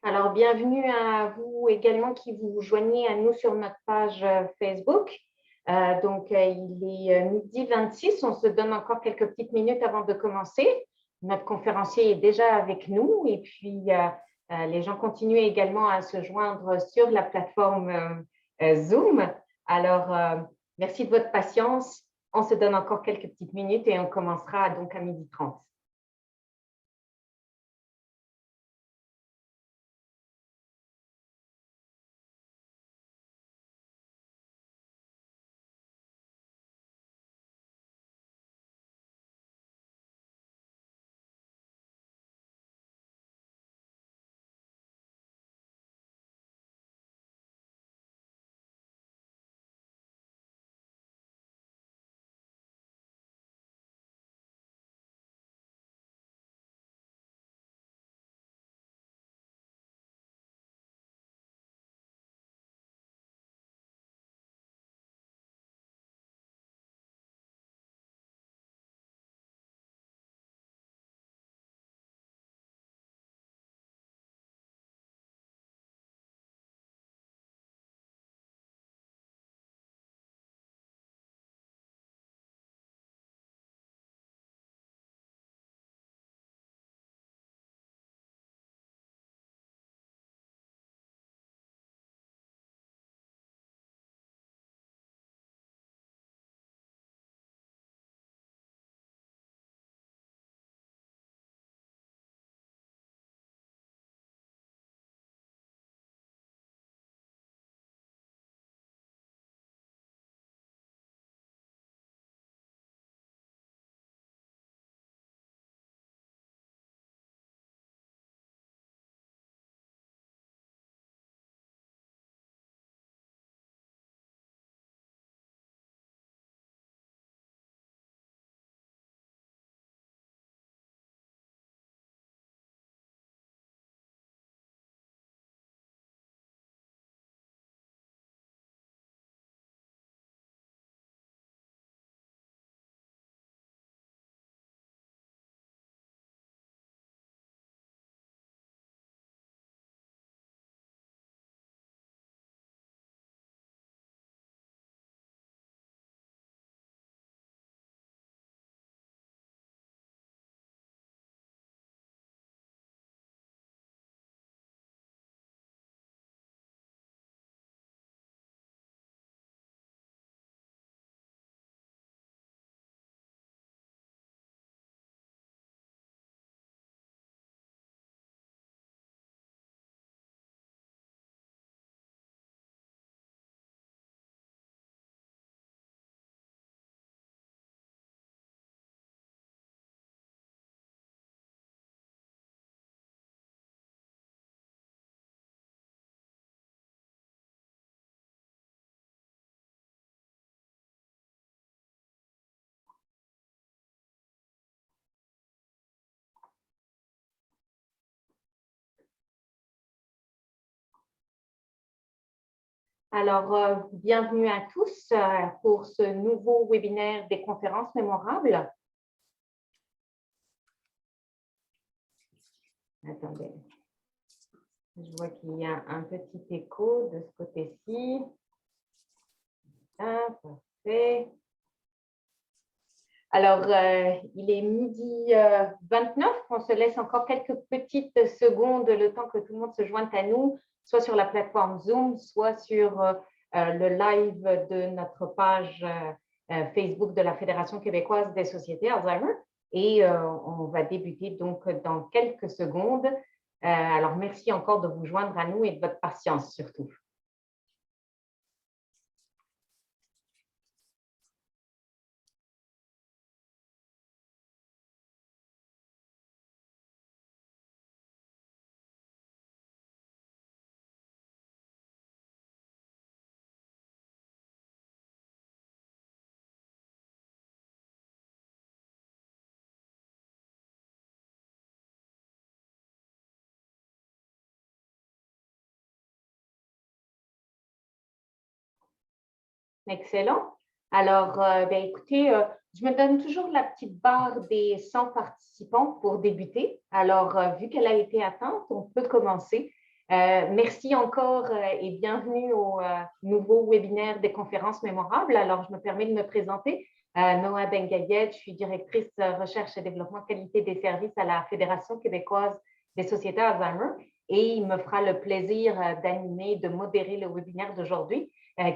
Alors, bienvenue à vous également qui vous joignez à nous sur notre page Facebook. Il est midi 26. On se donne encore quelques petites minutes avant de commencer. Notre conférencier est déjà avec nous et puis les gens continuent également à se joindre sur la plateforme Zoom. Alors, merci de votre patience. On se donne encore quelques petites minutes et on commencera donc à midi 30. Alors, bienvenue à tous pour ce nouveau webinaire des conférences mémorables. Attendez, je vois qu'il y a un petit écho de ce côté-ci. Ah, parfait. Alors, il est midi 29. On se laisse encore quelques petites secondes, le temps que tout le monde se joigne à nous, soit sur la plateforme Zoom, soit sur le live de notre page Facebook de la Fédération québécoise des sociétés Alzheimer. Et on va débuter donc dans quelques secondes. Alors, merci encore de vous joindre à nous et de votre patience surtout. Excellent. Alors, écoutez, je me donne toujours la petite barre des 100 participants pour débuter. Alors, vu qu'elle a été atteinte, on peut commencer. Merci encore et bienvenue au nouveau webinaire des conférences mémorables. Alors, je me permets de me présenter. Noa Bengayed, je suis directrice recherche et développement qualité des services à la Fédération québécoise des sociétés Alzheimer et il me fera le plaisir d'animer, de modérer le webinaire d'aujourd'hui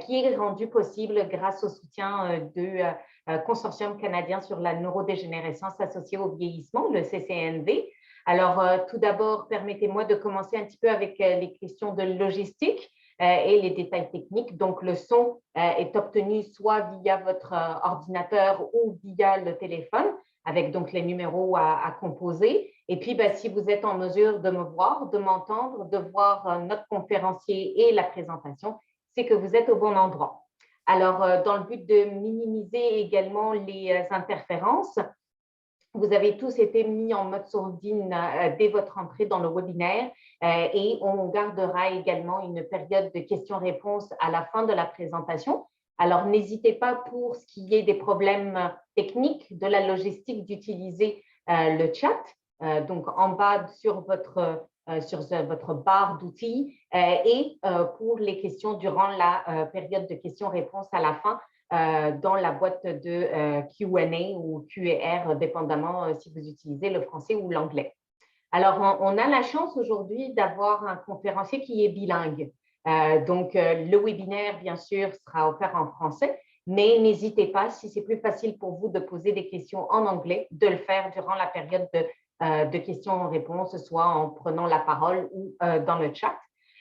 qui est rendu possible grâce au soutien du Consortium canadien sur la neurodégénérescence associée au vieillissement, le CCNV. Alors, tout d'abord, permettez-moi de commencer un petit peu avec les questions de logistique et les détails techniques. Donc, le son est obtenu soit via votre ordinateur ou via le téléphone, avec donc les numéros à composer. Et puis, si vous êtes en mesure de me voir, de m'entendre, de voir notre conférencier et la présentation, c'est que vous êtes au bon endroit. Alors, dans le but de minimiser également les interférences, vous avez tous été mis en mode sourdine dès votre entrée dans le webinaire et on gardera également une période de questions-réponses à la fin de la présentation. Alors, n'hésitez pas pour ce qui est des problèmes techniques de la logistique d'utiliser le chat. Donc, en bas sur votre barre d'outils et pour les questions durant la période de questions-réponses à la fin, dans la boîte de Q&A ou QR, dépendamment si vous utilisez le français ou l'anglais. Alors, on a la chance aujourd'hui d'avoir un conférencier qui est bilingue. Donc, le webinaire, bien sûr, sera offert en français, mais n'hésitez pas, si c'est plus facile pour vous de poser des questions en anglais, de le faire durant la période de questions-réponses, soit en prenant la parole ou dans le chat.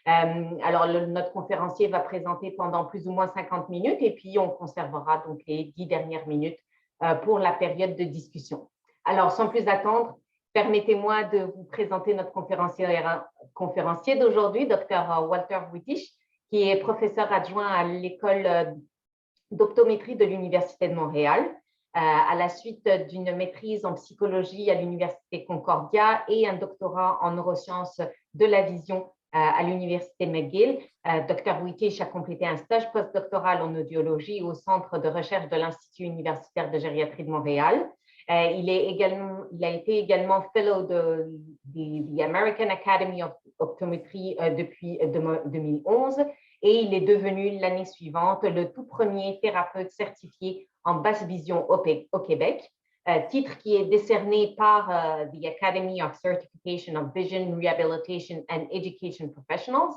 Alors, notre conférencier va présenter pendant plus ou moins 50 minutes et puis on conservera donc les 10 dernières minutes pour la période de discussion. Alors, sans plus attendre, permettez-moi de vous présenter notre conférencier d'aujourd'hui, Dr. Walter Wittich, qui est professeur adjoint à l'école d'optométrie de l'Université de Montréal, à la suite d'une maîtrise en psychologie à l'Université Concordia et un doctorat en neurosciences de la vision à l'Université McGill. Dr. Wittich a complété un stage postdoctoral en audiologie au Centre de recherche de l'Institut universitaire de gériatrie de Montréal. Il a été également fellow de the American Academy of Optometry depuis 2011 et il est devenu l'année suivante le tout premier thérapeute certifié en basse vision au Québec, titre qui est décerné par the Academy of Certification of Vision, Rehabilitation and Education Professionals.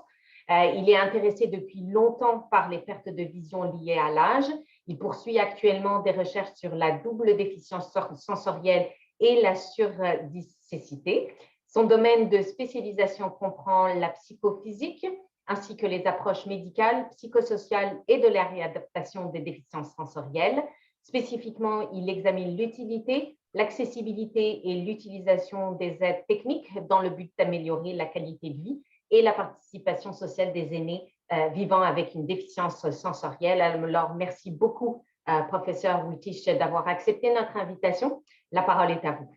Il est intéressé depuis longtemps par les pertes de vision liées à l'âge. Il poursuit actuellement des recherches sur la double déficience sensorielle et la surdicécité. Son domaine de spécialisation comprend la psychophysique, ainsi que les approches médicales, psychosociales et de la réadaptation des déficiences sensorielles. Spécifiquement, il examine l'utilité, l'accessibilité et l'utilisation des aides techniques dans le but d'améliorer la qualité de vie et la participation sociale des aînés vivant avec une déficience sensorielle. Alors, merci beaucoup, professeur Wittich, d'avoir accepté notre invitation. La parole est à vous.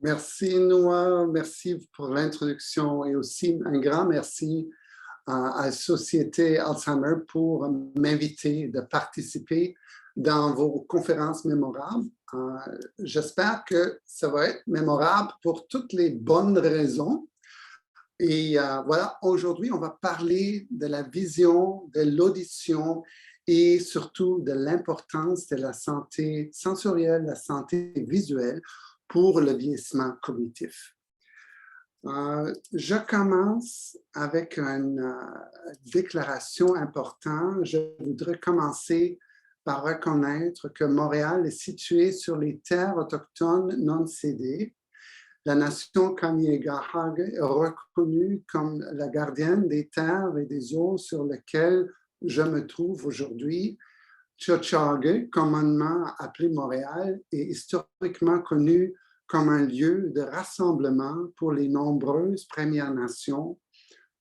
Merci, Noa. Merci pour l'introduction et aussi un grand merci à la Société Alzheimer pour m'inviter de participer dans vos conférences mémorables. J'espère que ça va être mémorable pour toutes les bonnes raisons. Et voilà, aujourd'hui, on va parler de la vision, de l'audition et surtout de l'importance de la santé sensorielle, la santé visuelle pour le vieillissement cognitif. Je commence avec une déclaration importante. Je voudrais commencer par reconnaître que Montréal est situé sur les terres autochtones non cédées. La nation Kanien'kehá:ka est reconnue comme la gardienne des terres et des eaux sur lesquelles je me trouve aujourd'hui. Tiohtià:ke, communément appelé Montréal, est historiquement connu comme un lieu de rassemblement pour les nombreuses Premières Nations.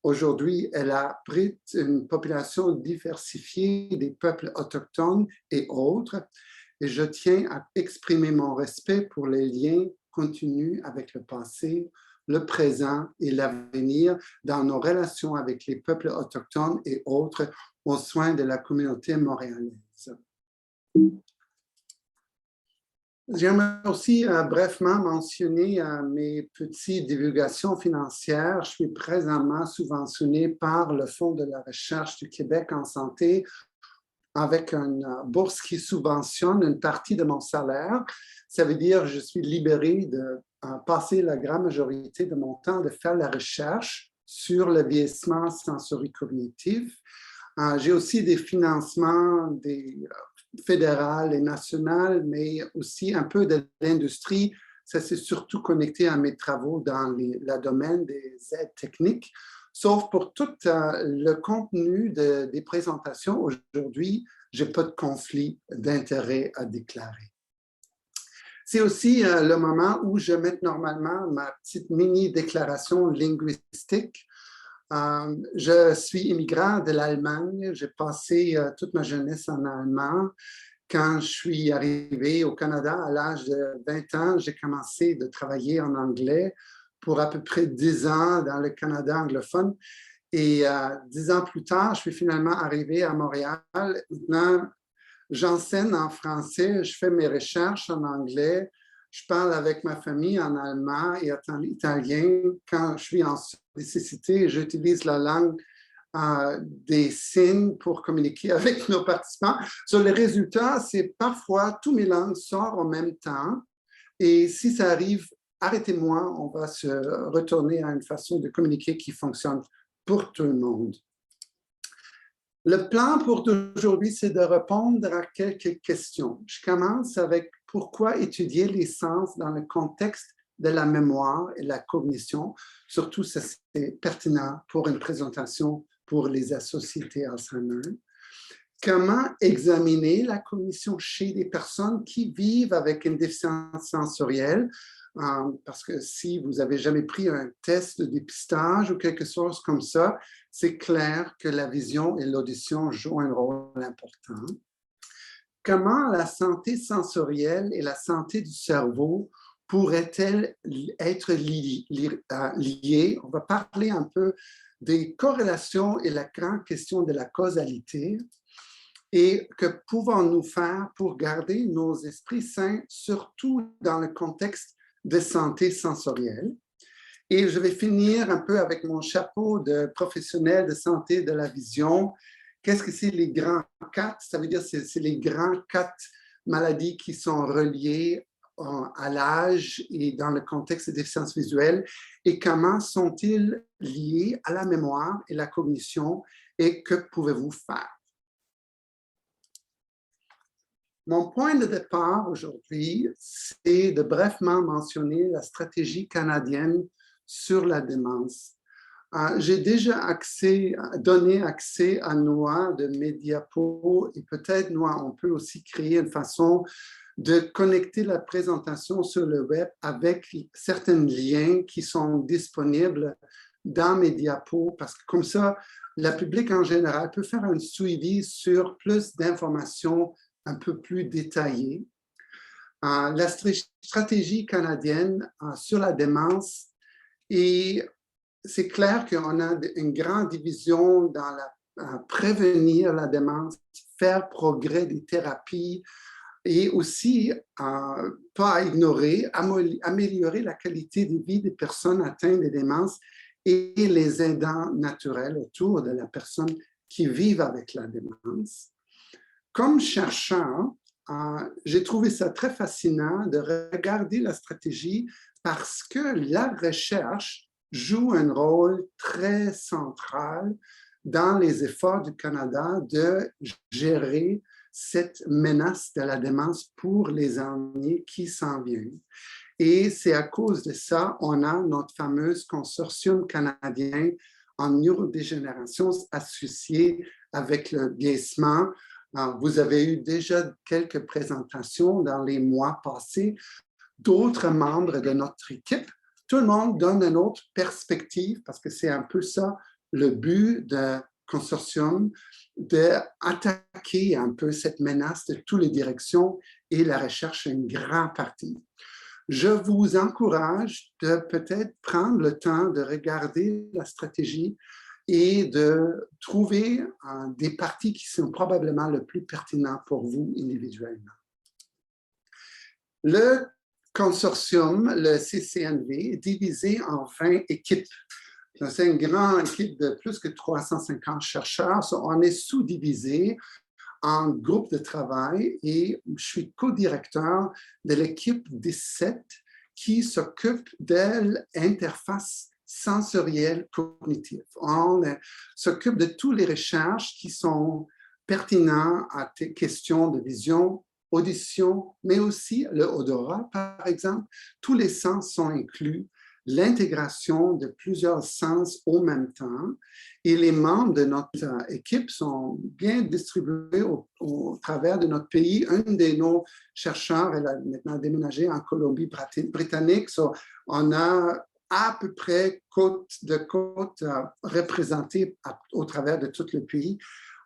Aujourd'hui, elle abrite une population diversifiée des peuples autochtones et autres, et je tiens à exprimer mon respect pour les liens continus avec le passé, le présent et l'avenir dans nos relations avec les peuples autochtones et autres aux soins de la communauté montréalaise. J'aimerais aussi brièvement mentionner mes petites divulgations financières. Je suis présentement subventionné par le Fonds de la recherche du Québec en santé avec une bourse qui subventionne une partie de mon salaire. Ça veut dire que je suis libéré de passer la grande majorité de mon temps de faire la recherche sur le vieillissement sensoricognitif. J'ai aussi des financements fédérales et nationales, mais aussi un peu de l'industrie. Ça, c'est surtout connecté à mes travaux dans le domaine des aides techniques. Sauf pour tout le contenu des présentations aujourd'hui, je n'ai pas de conflit d'intérêt à déclarer. C'est aussi le moment où je mets normalement ma petite mini-déclaration linguistique. Je suis immigrant de l'Allemagne. J'ai passé toute ma jeunesse en allemand. Quand je suis arrivé au Canada à l'âge de 20 ans, j'ai commencé de travailler en anglais pour à peu près 10 ans dans le Canada anglophone. Et 10 ans plus tard, je suis finalement arrivé à Montréal. Maintenant, j'enseigne en français, je fais mes recherches en anglais, je parle avec ma famille en allemand et en italien. Quand je suis en nécessité, j'utilise la langue des signes pour communiquer avec nos participants. Sur les résultats, c'est parfois tous mes langues sortent en même temps. Et si ça arrive, arrêtez-moi, on va se retourner à une façon de communiquer qui fonctionne pour tout le monde. Le plan pour aujourd'hui, c'est de répondre à quelques questions. Je commence avec pourquoi étudier les sens dans le contexte de la mémoire et la cognition. Surtout, c'est pertinent pour une présentation pour les associés Alzheimer. Comment examiner la cognition chez des personnes qui vivent avec une déficience sensorielle? Parce que si vous n'avez jamais pris un test de dépistage ou quelque chose comme ça, c'est clair que la vision et l'audition jouent un rôle important. Comment la santé sensorielle et la santé du cerveau pourraient-elles être liées? On va parler un peu des corrélations et la grande question de la causalité. Et que pouvons-nous faire pour garder nos esprits sains, surtout dans le contexte de santé sensorielle? Et je vais finir un peu avec mon chapeau de professionnel de santé de la vision. Qu'est-ce que c'est les grands 4? Ça veut dire que c'est les grands 4 maladies qui sont reliées à l'âge et dans le contexte de déficience visuelle et comment sont-ils liés à la mémoire et la cognition et que pouvez-vous faire? Mon point de départ aujourd'hui, c'est de brièvement mentionner la stratégie canadienne sur la démence. J'ai déjà donné accès à Noah de mes diapos et peut-être, Noah, on peut aussi créer une façon de connecter la présentation sur le web avec certains liens qui sont disponibles dans mes diapos parce que comme ça, le public en général peut faire un suivi sur plus d'informations un peu plus détaillées. La stratégie canadienne sur la démence, et c'est clair qu'on a une grande division dans prévenir la démence, faire progrès des thérapies et aussi, pas ignorer, améliorer la qualité de vie des personnes atteintes de démence et les aidants naturels autour de la personne qui vivent avec la démence. Comme chercheur, j'ai trouvé ça très fascinant de regarder la stratégie parce que la recherche joue un rôle très central dans les efforts du Canada de gérer cette menace de la démence pour les années qui s'en viennent. Et c'est à cause de ça, on a notre fameuse consortium canadien en neurodégénération associé avec le vieillissement. Vous avez eu déjà quelques présentations dans les mois passés d'autres membres de notre équipe. Tout le monde donne une autre perspective parce que c'est un peu ça le but de consortium, d'attaquer un peu cette menace de toutes les directions et la recherche est une grande partie. Je vous encourage de peut-être prendre le temps de regarder la stratégie et de trouver des parties qui sont probablement le plus pertinentes pour vous individuellement. Le consortium, le CCNV, est divisé en 20 équipes. C'est une grande équipe de plus que 350 chercheurs. On est sous-divisé en groupes de travail et je suis co-directeur de l'équipe 17 qui s'occupe de l'interface sensorielle cognitive. On s'occupe de toutes les recherches qui sont pertinentes à tes questions de vision, audition, mais aussi le odorat, par exemple. Tous les sens sont inclus, l'intégration de plusieurs sens au même temps. Et les membres de notre équipe sont bien distribués au travers de notre pays. Un de nos chercheurs, elle a maintenant déménagé en Colombie-Britannique. On a à peu près côte de côte représentées au travers de tout le pays.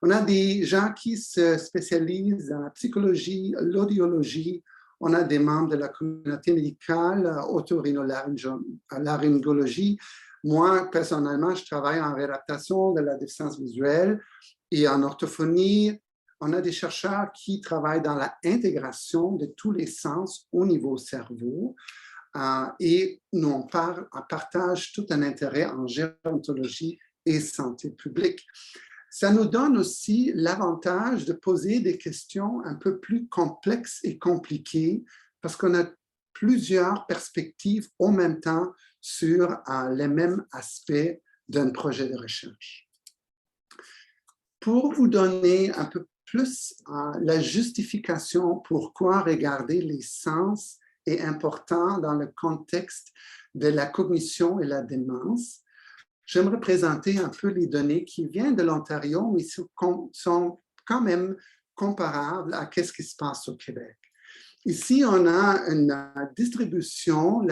On a des gens qui se spécialisent dans la psychologie, l'audiologie. On a des membres de la communauté médicale, otorhinolaryngologie. Moi, personnellement, je travaille en réadaptation de la déficience visuelle et en orthophonie. On a des chercheurs qui travaillent dans l'intégration de tous les sens au niveau cerveau. Et nous, on partage tout un intérêt en gérontologie et santé publique. Ça nous donne aussi l'avantage de poser des questions un peu plus complexes et compliquées parce qu'on a plusieurs perspectives en même temps sur les mêmes aspects d'un projet de recherche. Pour vous donner un peu plus la justification pourquoi regarder les sens est important dans le contexte de la cognition et la démence, j'aimerais présenter un peu les données qui viennent de l'Ontario, mais sont quand même comparables à ce qui se passe au Québec. Ici, on a une distribution,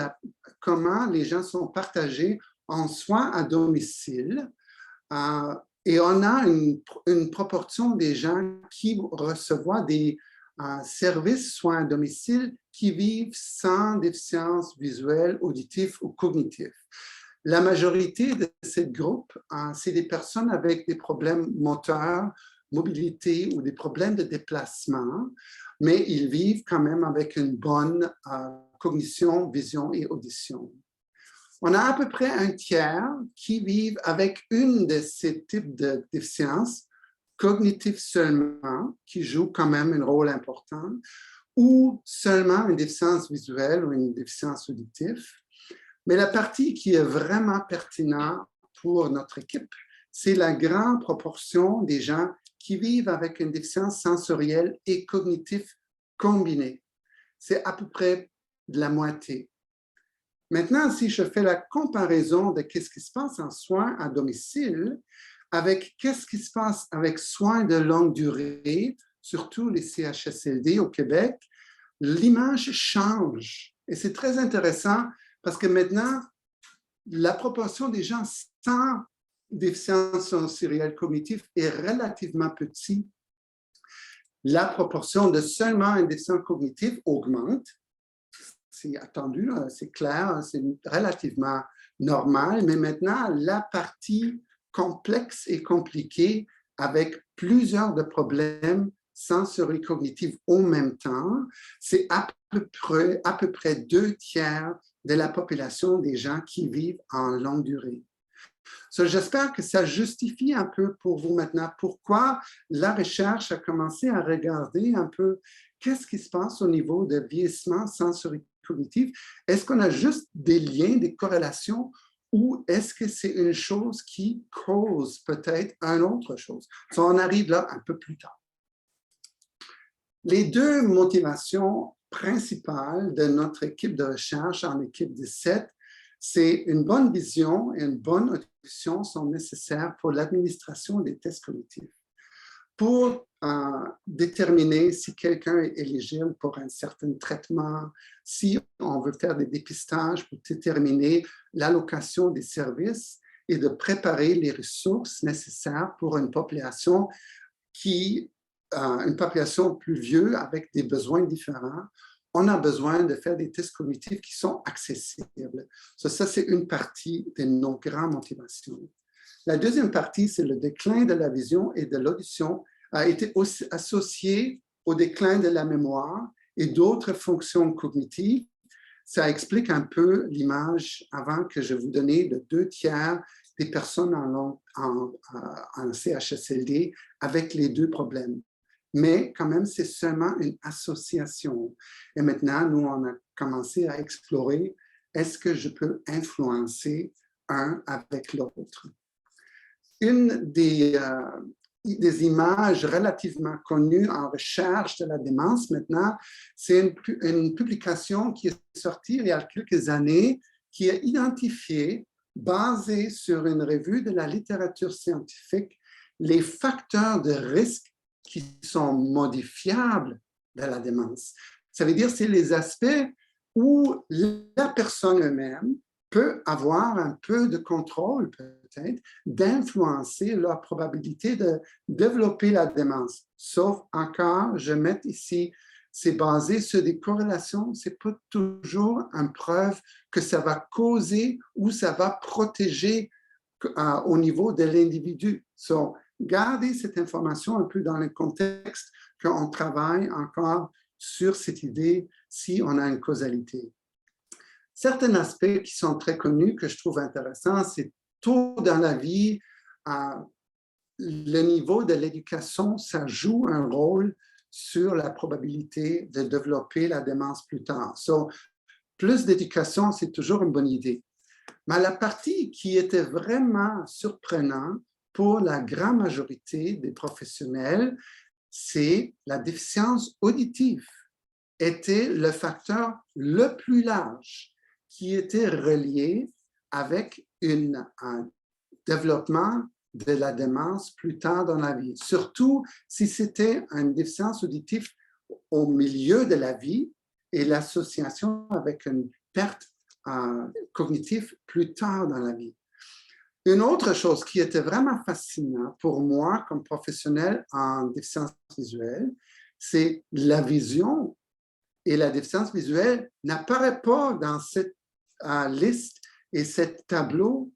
comment les gens sont partagés en soins à domicile, et on a une proportion des gens qui reçoivent des services soins à domicile qui vivent sans déficience visuelle, auditive ou cognitive. La majorité de ce groupe, c'est des personnes avec des problèmes moteurs, mobilité ou des problèmes de déplacement, mais ils vivent quand même avec une bonne cognition, vision et audition. On a à peu près un tiers qui vivent avec une de ces types de déficiences, cognitive seulement, qui joue quand même un rôle important, ou seulement une déficience visuelle ou une déficience auditive. Mais la partie qui est vraiment pertinente pour notre équipe, c'est la grande proportion des gens qui vivent avec une déficience sensorielle et cognitive combinée. C'est à peu près de la moitié. Maintenant, si je fais la comparaison de ce qui se passe en soins à domicile avec ce qui se passe avec soins de longue durée, surtout les CHSLD au Québec, l'image change. Et c'est très intéressant parce que maintenant, la proportion des gens sans déficience sensorielle cognitive est relativement petite. La proportion de seulement une déficience cognitive augmente. C'est attendu, c'est clair, c'est relativement normal, mais maintenant, la partie complexe et compliquée avec plusieurs de problèmes sensori-cognitifs en même temps, c'est à peu près 2/3 de la population des gens qui vivent en longue durée. J'espère que ça justifie un peu pour vous maintenant pourquoi la recherche a commencé à regarder un peu qu'est-ce qui se passe au niveau de vieillissement sensori-cognitif. Est-ce qu'on a juste des liens, des corrélations, ou est-ce que c'est une chose qui cause peut-être une autre chose? On arrive là un peu plus tard. Les deux motivations principales de notre équipe de recherche en équipe 17, c'est une bonne vision et une bonne audition sont nécessaires pour l'administration des tests cognitifs. Pour déterminer si quelqu'un est éligible pour un certain traitement, si on veut faire des dépistages pour déterminer l'allocation des services et de préparer les ressources nécessaires pour une population une population plus vieille avec des besoins différents, on a besoin de faire des tests cognitifs qui sont accessibles. Ça c'est une partie de nos grandes motivations. La deuxième partie, c'est le déclin de la vision et de l'audition a été aussi associé au déclin de la mémoire et d'autres fonctions cognitives. Ça explique un peu l'image avant que je vous donnais de 2/3 des personnes en CHSLD avec les deux problèmes. Mais quand même, c'est seulement une association. Et maintenant, nous, on a commencé à explorer, est-ce que je peux influencer un avec l'autre? Une des images relativement connues en recherche de la démence maintenant, c'est une publication qui est sortie il y a quelques années, qui a identifié, basée sur une revue de la littérature scientifique, les facteurs de risque qui sont modifiables de la démence. Ça veut dire que c'est les aspects où la personne elle-même peut avoir un peu de contrôle, peut-être, d'influencer leur probabilité de développer la démence. Sauf encore, je mets ici, c'est basé sur des corrélations, ce n'est pas toujours une preuve que ça va causer ou ça va protéger au niveau de l'individu. So, gardez cette information un peu dans le contexte qu'on travaille encore sur cette idée si on a une causalité. Certains aspects qui sont très connus, que je trouve intéressants, c'est tôt dans la vie, le niveau de l'éducation, ça joue un rôle sur la probabilité de développer la démence plus tard. So, plus d'éducation, c'est toujours une bonne idée. Mais la partie qui était vraiment surprenante pour la grande majorité des professionnels, c'est la déficience auditive était le facteur le plus large qui était relié avec un développement de la démence plus tard dans la vie. Surtout si c'était une déficience auditive au milieu de la vie et l'association avec une perte cognitive plus tard dans la vie. Une autre chose qui était vraiment fascinante pour moi comme professionnel en déficience visuelle, c'est la vision. Et la déficience visuelle n'apparaît pas dans cette liste et ce tableau.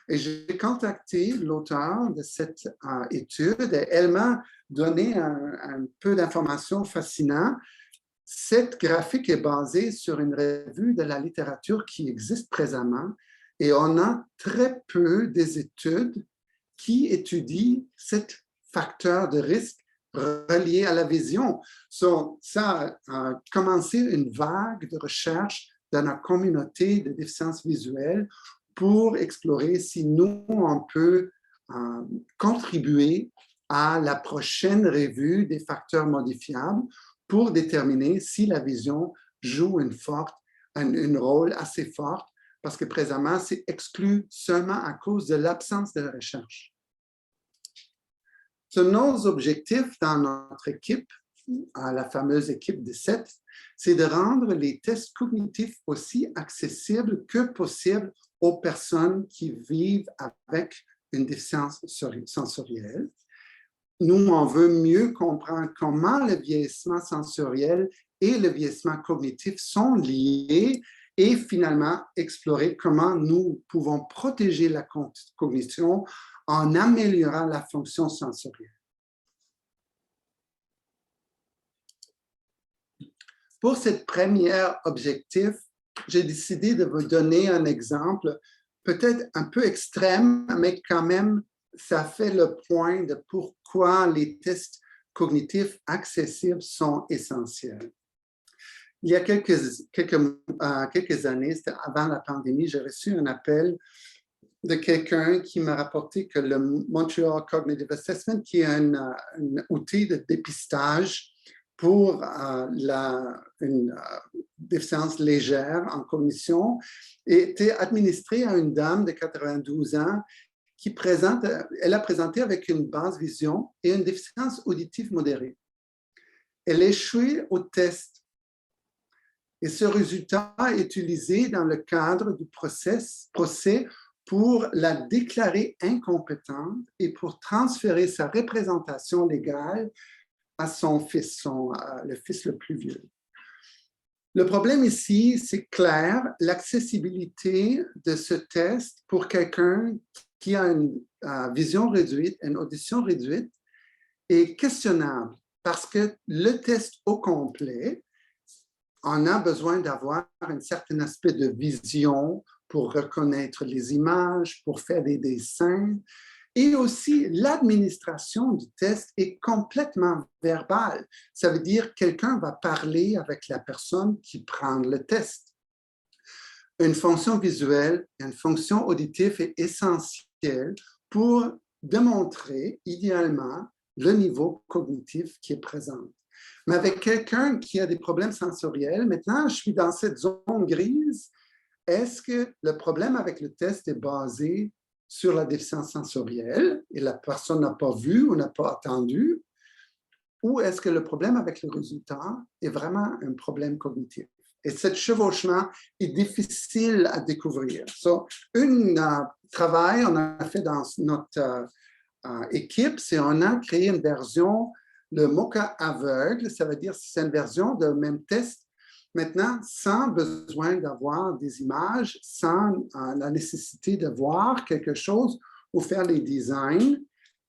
Et j'ai contacté l'auteur de cette étude et elle m'a donné un peu d'informations fascinantes. Cette graphique est basée sur une revue de la littérature qui existe présentement et on a très peu des études qui étudient ce facteur de risque relié à la vision. So, ça a commencé une vague de recherche dans la communauté de déficience visuelle pour explorer si nous, on peut contribuer à la prochaine revue des facteurs modifiables pour déterminer si la vision joue un rôle assez fort, parce que présentement, c'est exclu seulement à cause de l'absence de la recherche. Nos objectifs dans notre équipe, la fameuse équipe de 7, c'est de rendre les tests cognitifs aussi accessibles que possible aux personnes qui vivent avec une déficience sensorielle. Nous, on veut mieux comprendre comment le vieillissement sensoriel et le vieillissement cognitif sont liés et finalement explorer comment nous pouvons protéger la cognition en améliorant la fonction sensorielle. Pour ce premier objectif, j'ai décidé de vous donner un exemple peut-être un peu extrême, mais quand même, ça fait le point de pourquoi les tests cognitifs accessibles sont essentiels. Il y a quelques années, c'était avant la pandémie, j'ai reçu un appel de quelqu'un qui m'a rapporté que le Montreal Cognitive Assessment, qui est un outil de dépistage pour une déficience légère en cognition, était administré à une dame de 92 ans qui elle a présenté avec une basse vision et une déficience auditive modérée. Elle a échoué au test. Et ce résultat est utilisé dans le cadre du procès pour la déclarer incompétente et pour transférer sa représentation légale à son fils, le fils le plus vieux. Le problème ici, c'est clair, l'accessibilité de ce test pour quelqu'un qui a une vision réduite, une audition réduite, est questionnable parce que le test au complet, on a besoin d'avoir un certain aspect de vision pour reconnaître les images, pour faire des dessins. Et aussi, l'administration du test est complètement verbale. Ça veut dire que quelqu'un va parler avec la personne qui prend le test. Une fonction visuelle et une fonction auditive est essentielle pour démontrer idéalement le niveau cognitif qui est présent. Mais avec quelqu'un qui a des problèmes sensoriels, maintenant, je suis dans cette zone grise. Est-ce que le problème avec le test est basé sur la déficience sensorielle et la personne n'a pas vu ou n'a pas attendu? Ou est-ce que le problème avec le résultat est vraiment un problème cognitif? Et ce chevauchement est difficile à découvrir. Un travail qu'on a fait dans notre équipe, c'est qu'on a créé une version, le MoCA aveugle, ça veut dire que c'est une version de même test, maintenant sans besoin d'avoir des images, sans la nécessité de voir quelque chose ou faire les designs.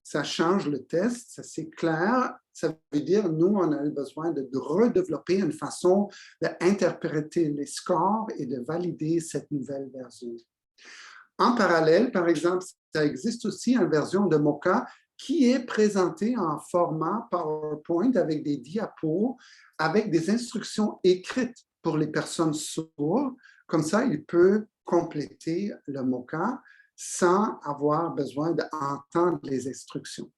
Ça change le test, ça c'est clair. Ça veut dire, nous, on a besoin de redévelopper une façon d'interpréter les scores et de valider cette nouvelle version. En parallèle, par exemple, ça existe aussi une version de MoCA qui est présentée en format PowerPoint avec des diapos, avec des instructions écrites pour les personnes sourdes. Comme ça, il peut compléter le MoCA sans avoir besoin d'entendre les instructions.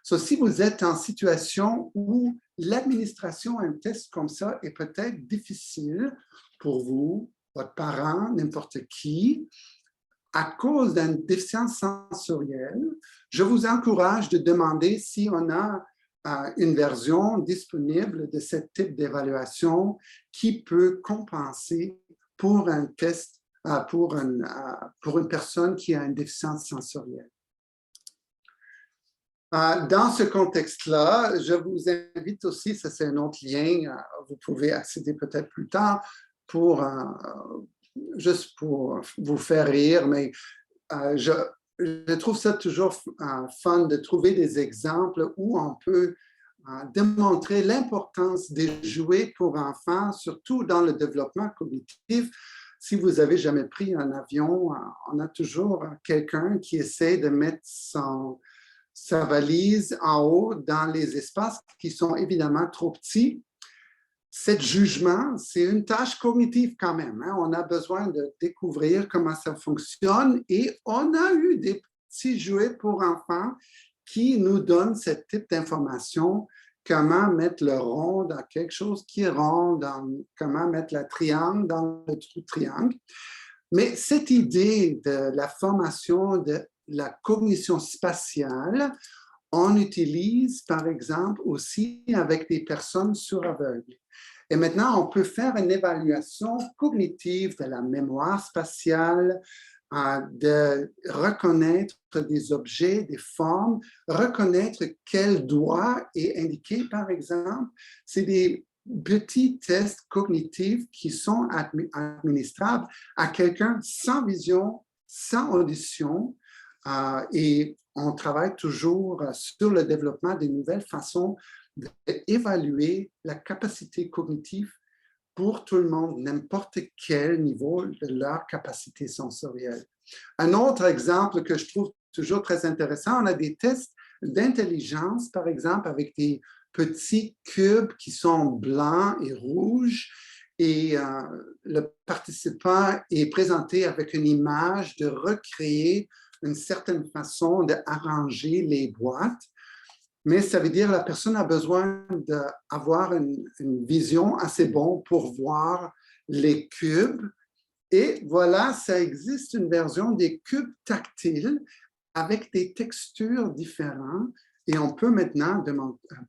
Si vous êtes en situation où l'administration d'un test comme ça est peut-être difficile pour vous, votre parent, n'importe qui, à cause d'une déficience sensorielle, je vous encourage de demander si on a une version disponible de ce type d'évaluation qui peut compenser pour un test, pour une personne qui a une déficience sensorielle. Dans ce contexte-là, je vous invite aussi, ça c'est un autre lien, vous pouvez accéder peut-être plus tard juste pour vous faire rire, mais je trouve ça toujours fun de trouver des exemples où on peut démontrer l'importance des jouets pour enfants, surtout dans le développement cognitif. Si vous avez jamais pris un avion, on a toujours quelqu'un qui essaie de mettre sa valise en haut dans les espaces qui sont évidemment trop petits. Ce jugement, c'est une tâche cognitive quand même. Hein? On a besoin de découvrir comment ça fonctionne et on a eu des petits jouets pour enfants qui nous donnent ce type d'information, comment mettre le rond dans quelque chose qui est rond, comment mettre le triangle dans le trou triangle. Mais cette idée de la formation de la cognition spatiale, on utilise par exemple aussi avec des personnes sourds-aveugles. Et maintenant, on peut faire une évaluation cognitive de la mémoire spatiale, de reconnaître des objets, des formes, reconnaître quel doigt est indiqué, par exemple. C'est des petits tests cognitifs qui sont administrables à quelqu'un sans vision, sans audition, et on travaille toujours sur le développement des nouvelles façons d'évaluer la capacité cognitive pour tout le monde, n'importe quel niveau de leur capacité sensorielle. Un autre exemple que je trouve toujours très intéressant, on a des tests d'intelligence, par exemple, avec des petits cubes qui sont blancs et rouges, et le participant est présenté avec une image de recréer une certaine façon d'arranger les boîtes. Mais ça veut dire que la personne a besoin d'avoir une vision assez bonne pour voir les cubes. Et voilà, ça existe une version des cubes tactiles avec des textures différentes. Et on peut maintenant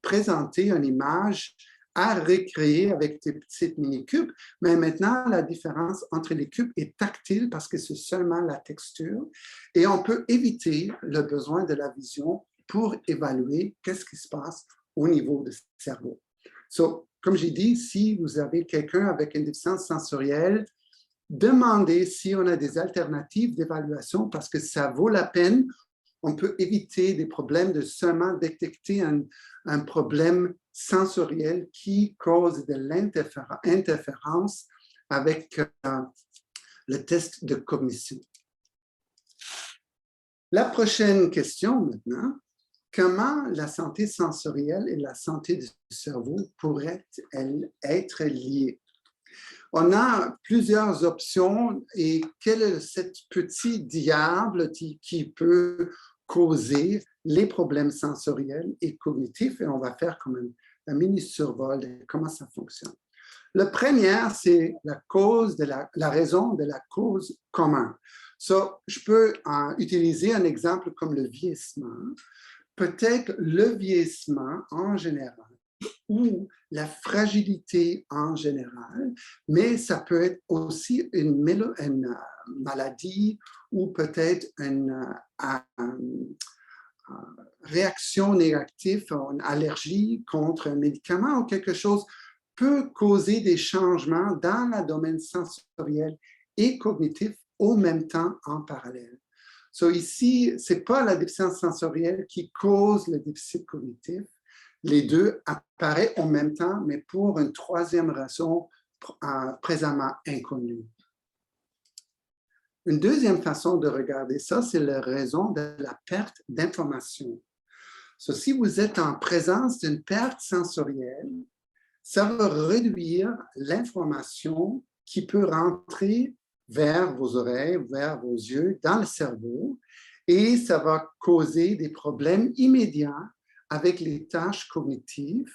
présenter une image à recréer avec des petits mini-cubes. Mais maintenant, la différence entre les cubes est tactile parce que c'est seulement la texture. Et on peut éviter le besoin de la vision pour évaluer qu'est-ce qui se passe au niveau du cerveau. Comme j'ai dit, si vous avez quelqu'un avec une déficience sensorielle, demandez si on a des alternatives d'évaluation parce que ça vaut la peine. On peut éviter des problèmes de seulement détecter un problème sensorielles qui causent de l'interférence avec le test de cognition. La prochaine question maintenant, comment la santé sensorielle et la santé du cerveau pourraient-elles être liées? On a plusieurs options et quel est ce petit diable qui peut causer les problèmes sensoriels et cognitifs? Et on va faire comme un mini survol de comment ça fonctionne. Le premier, c'est la raison de la cause commune. Je peux utiliser un exemple comme le vieillissement. Peut-être le vieillissement en général ou la fragilité en général, mais ça peut être aussi une maladie ou peut-être une réaction négative, une allergie contre un médicament ou quelque chose peut causer des changements dans le domaine sensoriel et cognitif au même temps en parallèle. Ici, ce n'est pas la déficience sensorielle qui cause le déficit cognitif. Les deux apparaissent en même temps, mais pour une troisième raison présentement inconnue. Une deuxième façon de regarder ça, c'est la raison de la perte d'information. Si vous êtes en présence d'une perte sensorielle, ça va réduire l'information qui peut rentrer vers vos oreilles, vers vos yeux, dans le cerveau, et ça va causer des problèmes immédiats avec les tâches cognitives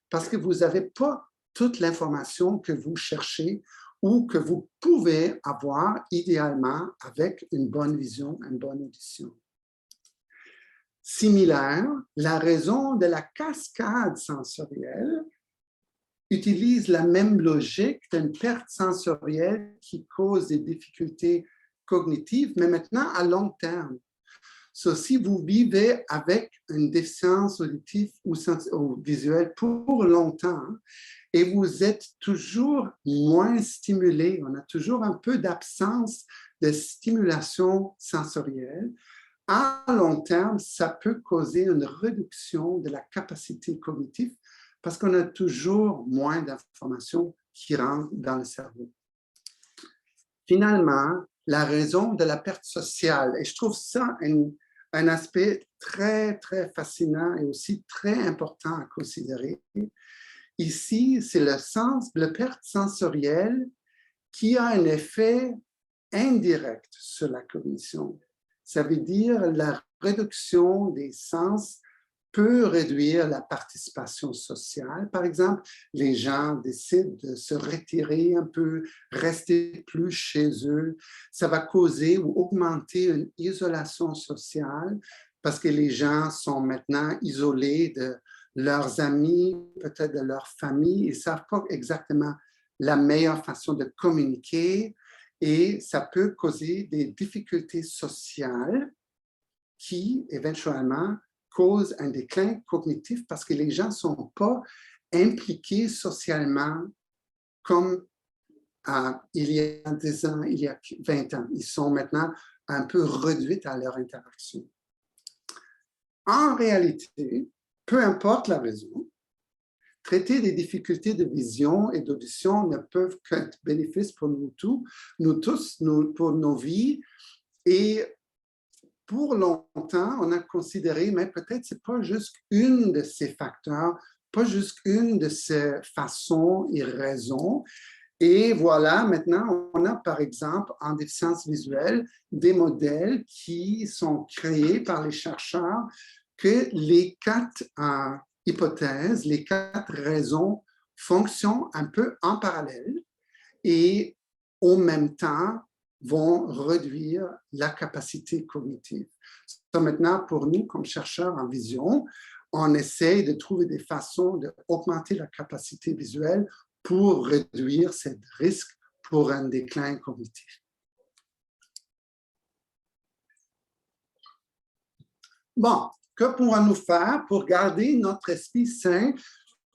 parce que vous n'avez pas toute l'information que vous cherchez ou que vous pouvez avoir idéalement avec une bonne vision, une bonne audition. Similaire, la raison de la cascade sensorielle utilise la même logique d'une perte sensorielle qui cause des difficultés cognitives, mais maintenant à long terme. Si vous vivez avec une déficience auditive ou visuelle pour longtemps et vous êtes toujours moins stimulé, on a toujours un peu d'absence de stimulation sensorielle, à long terme, ça peut causer une réduction de la capacité cognitive parce qu'on a toujours moins d'informations qui rentrent dans le cerveau. Finalement, la raison de la perte sociale, et je trouve ça un aspect très, très fascinant et aussi très important à considérer. Ici, c'est la perte sensorielle qui a un effet indirect sur la cognition. Ça veut dire la réduction des sens peut réduire la participation sociale. Par exemple, les gens décident de se retirer un peu, rester plus chez eux. Ça va causer ou augmenter une isolation sociale parce que les gens sont maintenant isolés de leurs amis, peut-être de leur famille. Ils ne savent pas exactement la meilleure façon de communiquer et ça peut causer des difficultés sociales qui, éventuellement, cause un déclin cognitif parce que les gens ne sont pas impliqués socialement comme il y a 10 ans, il y a 20 ans. Ils sont maintenant un peu réduits à leur interaction. En réalité, peu importe la raison, traiter des difficultés de vision et d'audition ne peuvent qu'être bénéfices pour nous tous, pour nos vies. Et pour longtemps, on a considéré, mais peut-être ce n'est pas juste une de ces facteurs, pas juste une de ces façons et raisons. Et voilà, maintenant, on a par exemple en déficience visuelle des modèles qui sont créés par les chercheurs que les 4 hypothèses, les 4 raisons fonctionnent un peu en parallèle et en même temps vont réduire la capacité cognitive. Maintenant, pour nous, comme chercheurs en vision, on essaie de trouver des façons d'augmenter la capacité visuelle pour réduire ce risque pour un déclin cognitif. Bon, que pourrons-nous faire pour garder notre esprit sain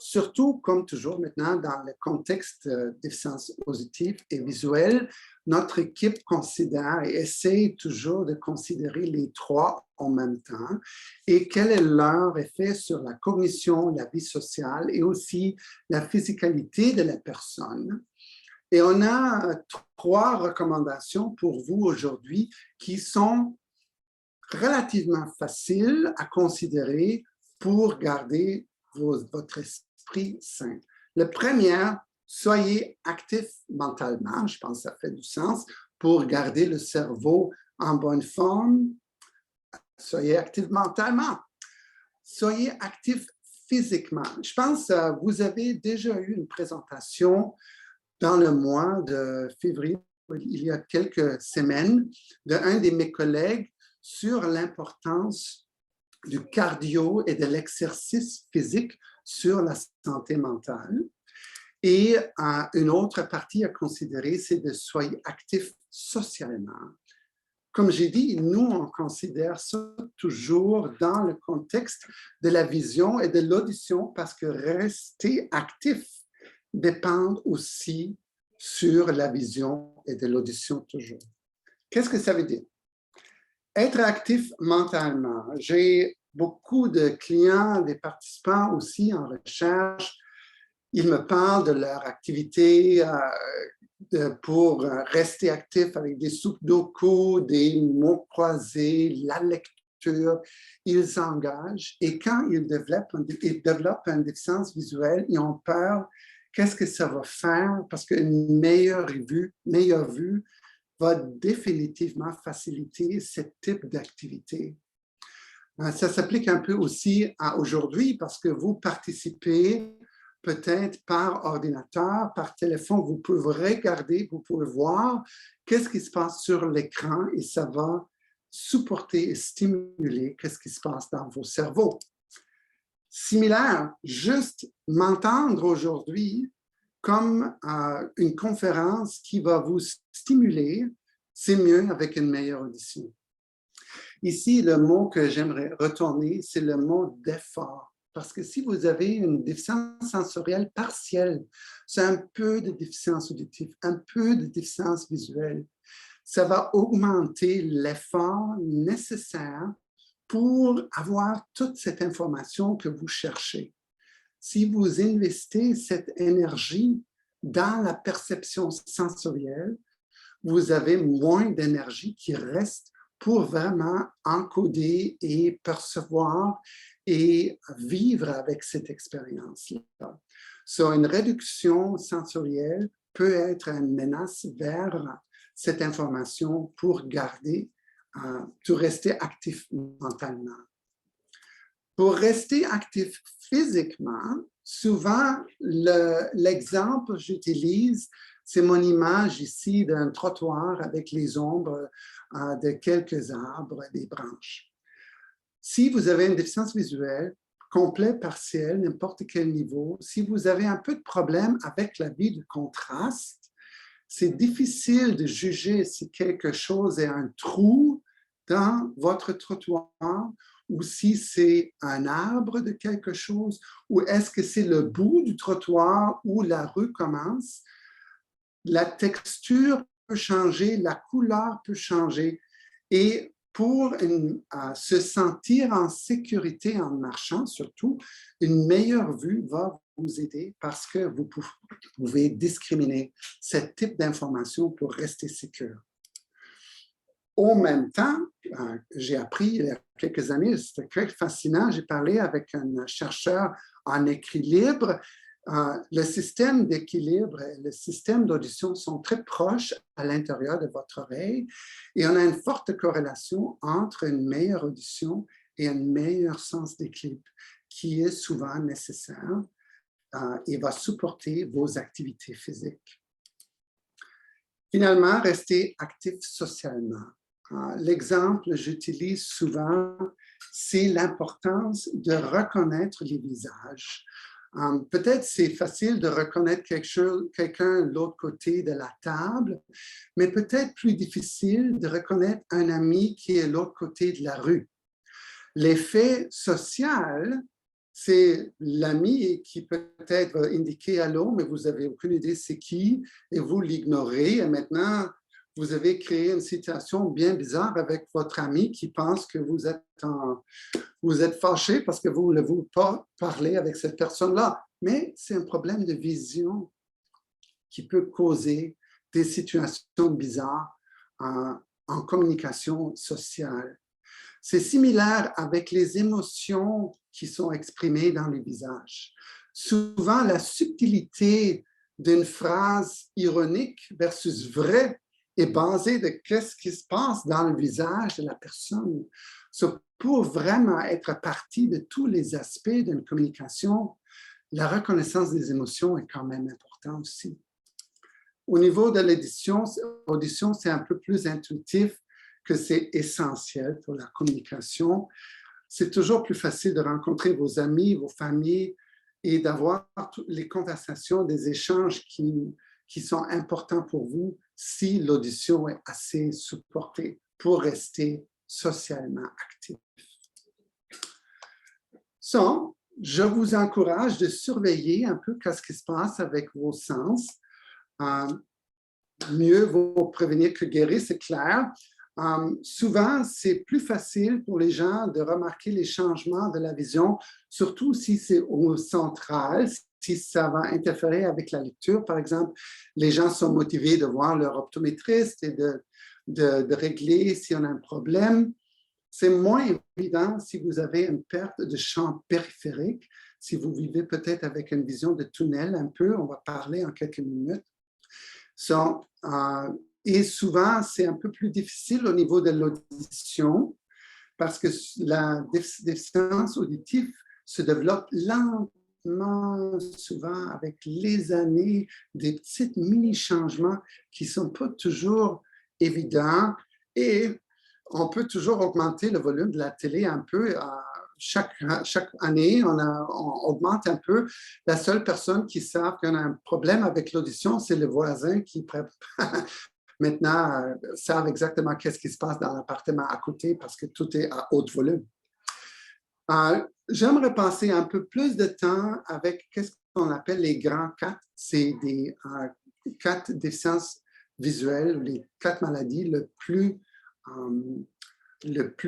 surtout, comme toujours maintenant, dans le contexte déficience auditive et visuelle, notre équipe considère et essaie toujours de considérer les trois en même temps et quel est leur effet sur la cognition, la vie sociale et aussi la physicalité de la personne. Et on a trois recommandations pour vous aujourd'hui qui sont relativement faciles à considérer pour garder votre esprit sain. Le premier, soyez actif mentalement, je pense que ça fait du sens, pour garder le cerveau en bonne forme. Soyez actif mentalement. Soyez actif physiquement. Je pense que vous avez déjà eu une présentation dans le mois de février, il y a quelques semaines, d'un de mes collègues sur l'importance du cardio et de l'exercice physique sur la santé mentale. Et une autre partie à considérer, c'est de soyez actif socialement. Comme j'ai dit, nous, on considère ça toujours dans le contexte de la vision et de l'audition parce que rester actif dépend aussi sur la vision et de l'audition toujours. Qu'est-ce que ça veut dire? Être actif mentalement. J'ai beaucoup de clients, des participants aussi en recherche. Ils me parlent de leur activité pour rester actif avec des sudoku, des mots croisés, la lecture. Ils s'engagent et quand ils développent une déficience visuelle, ils ont peur. Qu'est-ce que ça va faire? Parce qu'une meilleure vue va définitivement faciliter ce type d'activité. Ça s'applique un peu aussi à aujourd'hui parce que vous participez peut-être par ordinateur, par téléphone, vous pouvez regarder, vous pouvez voir qu'est-ce qui se passe sur l'écran et ça va supporter et stimuler qu'est-ce qui se passe dans vos cerveaux. Similaire, juste m'entendre aujourd'hui comme une conférence qui va vous stimuler, c'est mieux avec une meilleure audition. Ici, le mot que j'aimerais retourner, c'est le mot d'effort. Parce que si vous avez une déficience sensorielle partielle, c'est un peu de déficience auditive, un peu de déficience visuelle, ça va augmenter l'effort nécessaire pour avoir toute cette information que vous cherchez. Si vous investissez cette énergie dans la perception sensorielle, vous avez moins d'énergie qui reste pour vraiment encoder et percevoir et vivre avec cette expérience-là. Une réduction sensorielle peut être une menace vers cette information pour garder, pour rester actif mentalement. Pour rester actif physiquement, souvent, l'exemple que j'utilise, c'est mon image ici d'un trottoir avec les ombres de quelques arbres et des branches. Si vous avez une déficience visuelle, complète, partielle, n'importe quel niveau, si vous avez un peu de problème avec la vie de contraste, c'est difficile de juger si quelque chose est un trou dans votre trottoir ou si c'est un arbre de quelque chose, ou est-ce que c'est le bout du trottoir où la rue commence. La texture peut changer, la couleur peut changer. Et pour se sentir en sécurité en marchant, surtout, une meilleure vue va vous aider parce que vous pouvez discriminer ce type d'information pour rester sécure. Au même temps, j'ai appris il y a quelques années, c'était très fascinant, j'ai parlé avec un chercheur en équilibre. Le système d'équilibre et le système d'audition sont très proches à l'intérieur de votre oreille et on a une forte corrélation entre une meilleure audition et un meilleur sens d'équilibre qui est souvent nécessaire et va supporter vos activités physiques. Finalement, restez actif socialement. L'exemple que j'utilise souvent, c'est l'importance de reconnaître les visages. Peut-être c'est facile de reconnaître quelqu'un de l'autre côté de la table, mais peut-être plus difficile de reconnaître un ami qui est de l'autre côté de la rue. L'effet social c'est l'ami qui peut être indiqué à l'eau, mais vous n'avez aucune idée c'est qui, et vous l'ignorez. Et maintenant, vous avez créé une situation bien bizarre avec votre ami qui pense que vous êtes fâché parce que vous ne voulez pas parler avec cette personne-là. Mais c'est un problème de vision qui peut causer des situations bizarres en communication sociale. C'est similaire avec les émotions qui sont exprimées dans le visage. Souvent, la subtilité d'une phrase ironique versus vraie est basée de ce qui se passe dans le visage de la personne. Pour vraiment être partie de tous les aspects d'une communication, la reconnaissance des émotions est quand même importante aussi. Au niveau de l'audition, c'est un peu plus intuitif que c'est essentiel pour la communication. C'est toujours plus facile de rencontrer vos amis, vos familles et d'avoir les conversations, des échanges qui sont importants pour vous si l'audition est assez supportée pour rester socialement actif. So, je vous encourage de surveiller un peu ce qui se passe avec vos sens. Mieux vaut prévenir que guérir, c'est clair. Souvent, c'est plus facile pour les gens de remarquer les changements de la vision, surtout si c'est au central, si ça va interférer avec la lecture. Par exemple, les gens sont motivés de voir leur optométriste et de régler si on a un problème. C'est moins évident si vous avez une perte de champ périphérique, si vous vivez peut-être avec une vision de tunnel un peu, on va parler en quelques minutes. Et souvent, c'est un peu plus difficile au niveau de l'audition parce que la déficience auditive se développe lentement, souvent avec les années, des petits mini-changements qui ne sont pas toujours évidents et on peut toujours augmenter le volume de la télé un peu. Chaque année, on augmente un peu. La seule personne qui sait qu'on a un problème avec l'audition, c'est le voisin qui maintenant savent exactement qu'est-ce qui se passe dans l'appartement à côté parce que tout est à haut volume. J'aimerais passer un peu plus de temps avec qu'est-ce qu'on appelle les grands 4. C'est des 4 déficiences visuelles, les 4 maladies le plus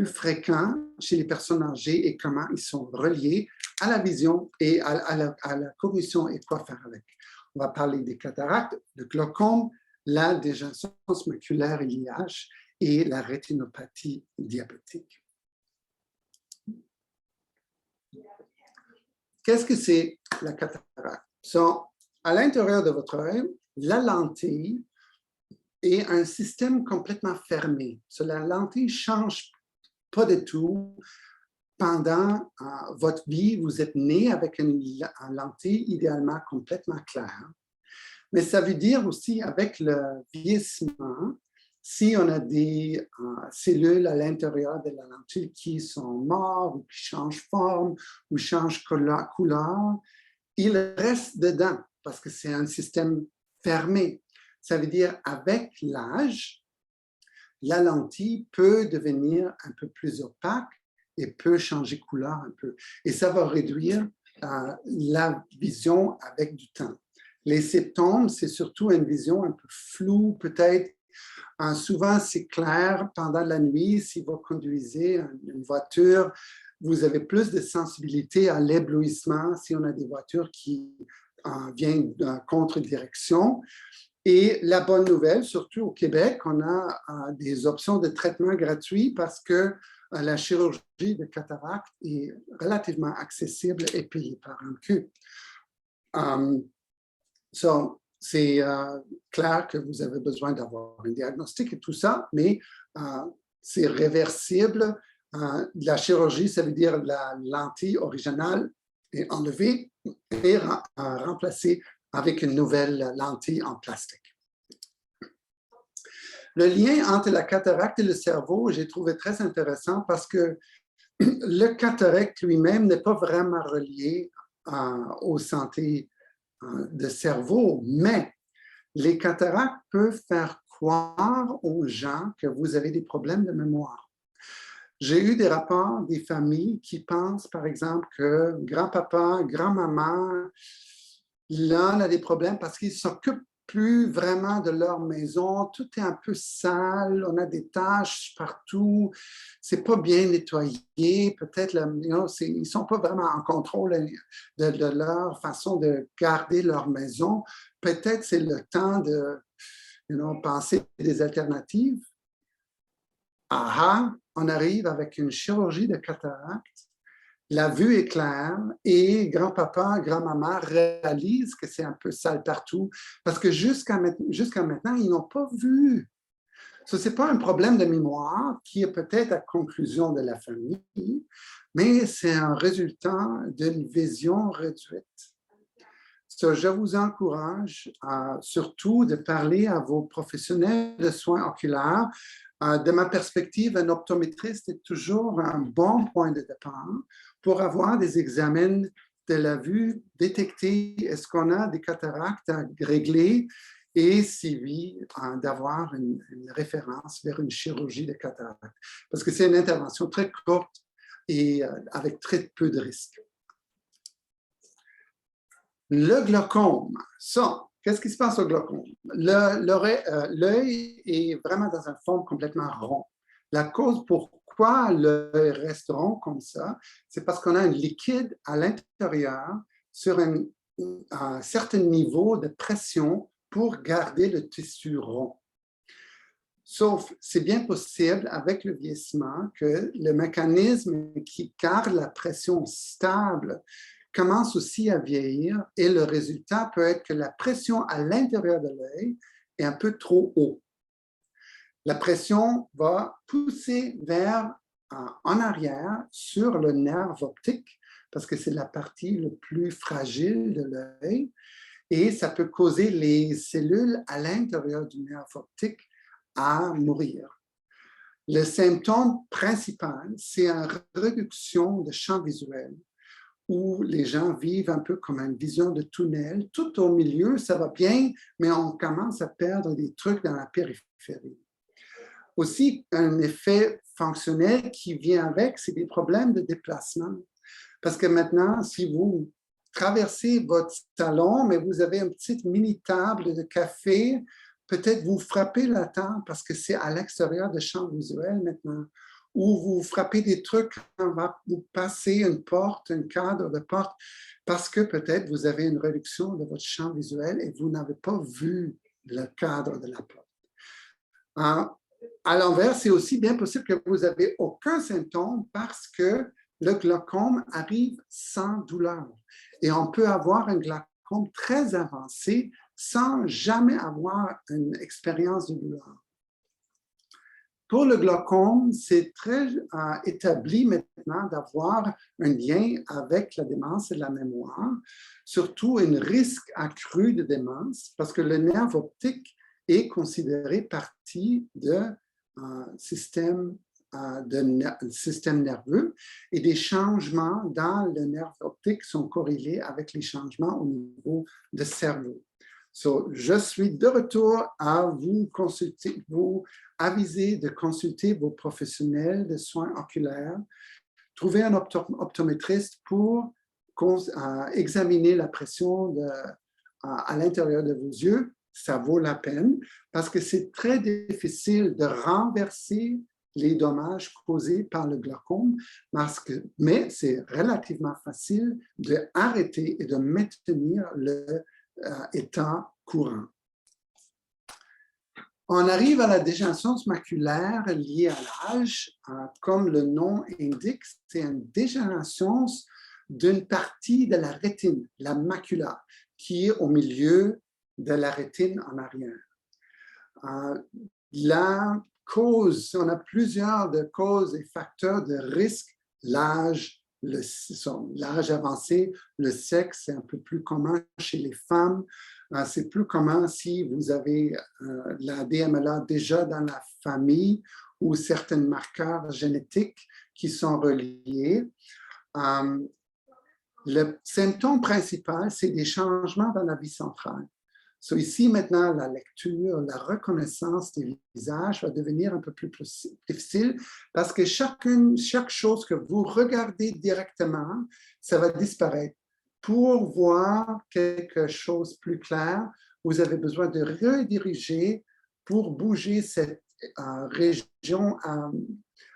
fréquent chez les personnes âgées et comment ils sont reliés à la vision et à la cognition et quoi faire avec. On va parler des cataractes, le glaucome, la dégénérescence maculaire et l'IH et la rétinopathie diabétique. Qu'est-ce que c'est la cataracte? À l'intérieur de votre œil, la lentille est un système complètement fermé. La lentille ne change pas du tout. Pendant votre vie, vous êtes né avec une lentille idéalement complètement claire. Mais ça veut dire aussi, avec le vieillissement, si on a des cellules à l'intérieur de la lentille qui sont mortes ou qui changent forme ou changent couleur, ils restent dedans parce que c'est un système fermé. Ça veut dire avec l'âge, la lentille peut devenir un peu plus opaque et peut changer couleur un peu. Et ça va réduire la vision avec du temps. Les symptômes, c'est surtout une vision un peu floue, peut-être. Souvent, c'est clair pendant la nuit. Si vous conduisez une voiture, vous avez plus de sensibilité à l'éblouissement si on a des voitures qui viennent en contre-direction. Et la bonne nouvelle, surtout au Québec, on a des options de traitement gratuits parce que la chirurgie de cataracte est relativement accessible et payée par un CU. C'est clair que vous avez besoin d'avoir un diagnostic et tout ça, mais c'est réversible. La chirurgie, ça veut dire la lentille originale est enlevée et remplacée avec une nouvelle lentille en plastique. Le lien entre la cataracte et le cerveau, j'ai trouvé très intéressant parce que le cataracte lui-même n'est pas vraiment relié aux santé de cerveau, mais les cataractes peuvent faire croire aux gens que vous avez des problèmes de mémoire. J'ai eu des rapports des familles qui pensent, par exemple, que grand-papa, grand-maman, là, on a des problèmes parce qu'ils ne s'occupent plus vraiment de leur maison. Tout est un peu sale, on a des taches partout, c'est pas bien nettoyé. Peut-être, ils ne sont pas vraiment en contrôle de leur façon de garder leur maison. Peut-être c'est le temps de penser des alternatives. On arrive avec une chirurgie de cataracte, la vue est claire et grand-papa, grand-maman réalisent que c'est un peu sale partout parce que jusqu'à maintenant, ils n'ont pas vu. Ce n'est pas un problème de mémoire qui est peut-être la conclusion de la famille, mais c'est un résultat d'une vision réduite. Je vous encourage surtout de parler à vos professionnels de soins oculaires. De ma perspective, un optométriste est toujours un bon point de départ pour avoir des examens de la vue, détecter est-ce qu'on a des cataractes à régler et si oui, d'avoir une référence vers une chirurgie de cataracte. Parce que c'est une intervention très courte et avec très peu de risques. Le glaucome, qu'est-ce qui se passe au glaucome? L'œil est vraiment dans un fond complètement rond. La cause pourquoi l'œil reste rond comme ça, c'est parce qu'on a un liquide à l'intérieur sur un certain niveau de pression pour garder le tissu rond. Sauf, c'est bien possible avec le vieillissement que le mécanisme qui garde la pression stable commence aussi à vieillir et le résultat peut être que la pression à l'intérieur de l'œil est un peu trop haut. La pression va pousser en arrière sur le nerf optique parce que c'est la partie la plus fragile de l'œil et ça peut causer les cellules à l'intérieur du nerf optique à mourir. Le symptôme principal, c'est une réduction de champ visuel où les gens vivent un peu comme une vision de tunnel. Tout au milieu, ça va bien, mais on commence à perdre des trucs dans la périphérie. Aussi, un effet fonctionnel qui vient avec, c'est des problèmes de déplacement. Parce que maintenant, si vous traversez votre salon, mais vous avez une petite mini-table de café, peut-être vous frappez la table parce que c'est à l'extérieur de champ visuel maintenant. Ou vous frappez des trucs quand vous passez une porte, un cadre de porte, parce que peut-être vous avez une réduction de votre champ visuel et vous n'avez pas vu le cadre de la porte. À l'envers, c'est aussi bien possible que vous n'avez aucun symptôme parce que le glaucome arrive sans douleur. Et on peut avoir un glaucome très avancé sans jamais avoir une expérience de douleur. Pour le glaucome, c'est très établi maintenant d'avoir un lien avec la démence et la mémoire, surtout un risque accru de démence, parce que le nerf optique est considéré partie d'un système nerveux et des changements dans le nerf optique sont corrélés avec les changements au niveau du cerveau. Je suis de retour à vous aviser de consulter vos professionnels de soins oculaires. Trouvez un optométriste pour examiner la pression à l'intérieur de vos yeux. Ça vaut la peine parce que c'est très difficile de renverser les dommages causés par le glaucome, mais c'est relativement facile d'arrêter et de maintenir l'état courant. On arrive à la dégénérescence maculaire liée à l'âge. Comme le nom indique, c'est une dégénérescence d'une partie de la rétine, la macula, qui est au milieu de la rétine en arrière. La cause, on a plusieurs de causes et facteurs de risque, l'âge avancé, le sexe, c'est un peu plus commun chez les femmes. C'est plus commun si vous avez la DMLA déjà dans la famille ou certains marqueurs génétiques qui sont reliés. Le symptôme principal, c'est des changements dans la vie centrale. So ici, maintenant, la lecture, la reconnaissance des visages va devenir un peu plus difficile parce que chaque chose que vous regardez directement, ça va disparaître. Pour voir quelque chose plus clair, vous avez besoin de rediriger pour bouger cette région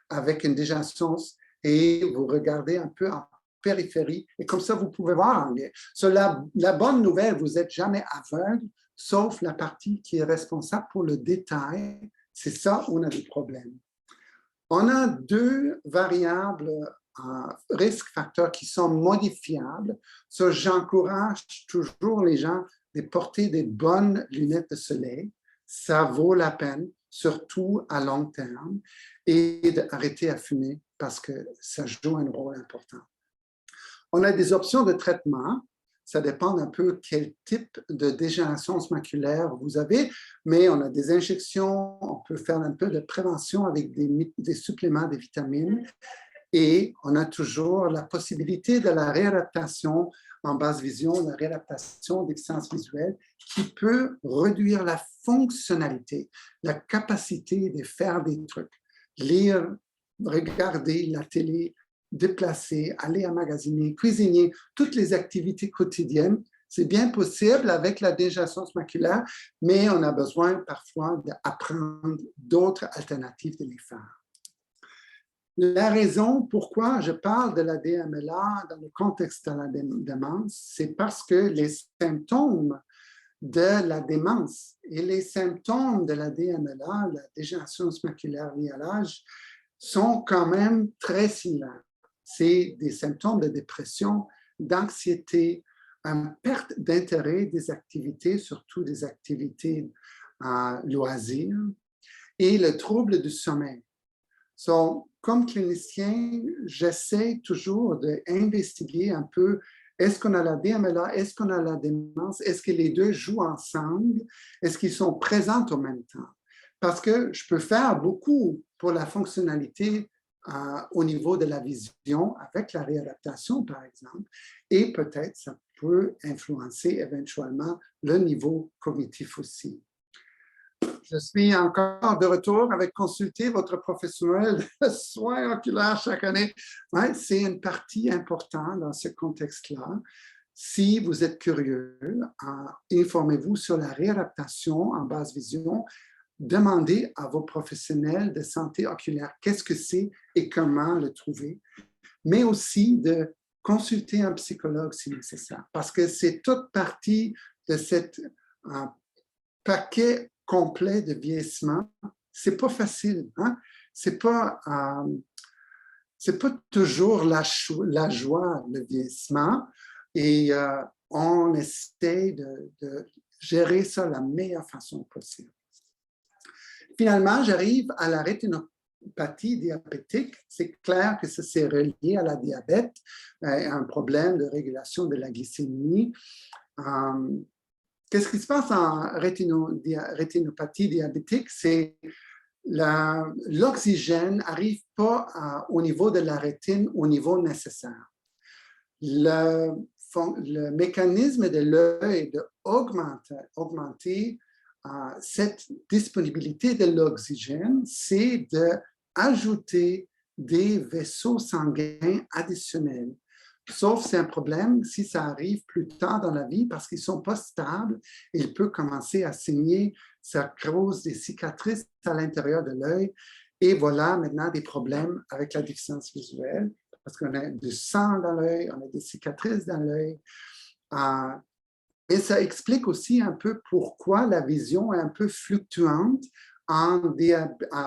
avec une dégencience et vous regardez un peu en périphérie et comme ça, vous pouvez voir. La bonne nouvelle, vous n'êtes jamais aveugle, sauf la partie qui est responsable pour le détail. C'est ça où on a des problèmes. On a deux variables risque facteurs qui sont modifiables. So, j'encourage toujours les gens de porter des bonnes lunettes de soleil. Ça vaut la peine, surtout à long terme, et d'arrêter à fumer parce que ça joue un rôle important. On a des options de traitement. Ça dépend un peu quel type de dégénérescence maculaire vous avez, mais on a des injections, on peut faire un peu de prévention avec des suppléments de vitamines et on a toujours la possibilité de la réadaptation en basse vision, la réadaptation d'excellence visuelle qui peut réduire la fonctionnalité, la capacité de faire des trucs, lire, regarder la télé, déplacer, aller à magasiner, cuisiner, toutes les activités quotidiennes. C'est bien possible avec la dégénérescence maculaire, mais on a besoin parfois d'apprendre d'autres alternatives de les faire. La raison pourquoi je parle de la DMLA dans le contexte de la démence, c'est parce que les symptômes de la démence et les symptômes de la DMLA, la dégénérescence maculaire liée à l'âge, sont quand même très similaires. C'est des symptômes de dépression, d'anxiété, une perte d'intérêt des activités, surtout des activités loisirs, et le trouble du sommeil. So, comme clinicien, j'essaie toujours d'investiguer un peu est-ce qu'on a la DMLA, est-ce qu'on a la démence, est-ce que les deux jouent ensemble, est-ce qu'ils sont présents au même temps? Parce que je peux faire beaucoup pour la fonctionnalité au niveau de la vision avec la réadaptation, par exemple, et peut-être ça peut influencer éventuellement le niveau cognitif aussi. Je suis encore de retour avec consulter votre professionnel de soins oculaires chaque année. Ouais, c'est une partie importante dans ce contexte-là. Si vous êtes curieux, informez-vous sur la réadaptation en basse vision. Demandez à vos professionnels de santé oculaire qu'est-ce que c'est et comment le trouver, mais aussi de consulter un psychologue si nécessaire, parce que c'est toute partie de cet paquet complet de vieillissement. C'est pas facile, hein? C'est pas toujours la joie, le vieillissement, et on essaie de gérer ça de la meilleure façon possible. Finalement, j'arrive à la rétinopathie diabétique. C'est clair que ça c'est relié à la diabète, un problème de régulation de la glycémie. Qu'est-ce qui se passe en rétinopathie diabétique? C'est l'oxygène n'arrive pas au niveau de la rétine au niveau nécessaire. Le mécanisme de l'œil d'augmenter cette disponibilité de l'oxygène, c'est d'ajouter des vaisseaux sanguins additionnels. Sauf c'est un problème si ça arrive plus tard dans la vie parce qu'ils ne sont pas stables, il peut commencer à saigner, ça cause des cicatrices à l'intérieur de l'œil et voilà maintenant des problèmes avec la déficience visuelle parce qu'on a du sang dans l'œil, on a des cicatrices dans l'œil. Et ça explique aussi un peu pourquoi la vision est un peu fluctuante en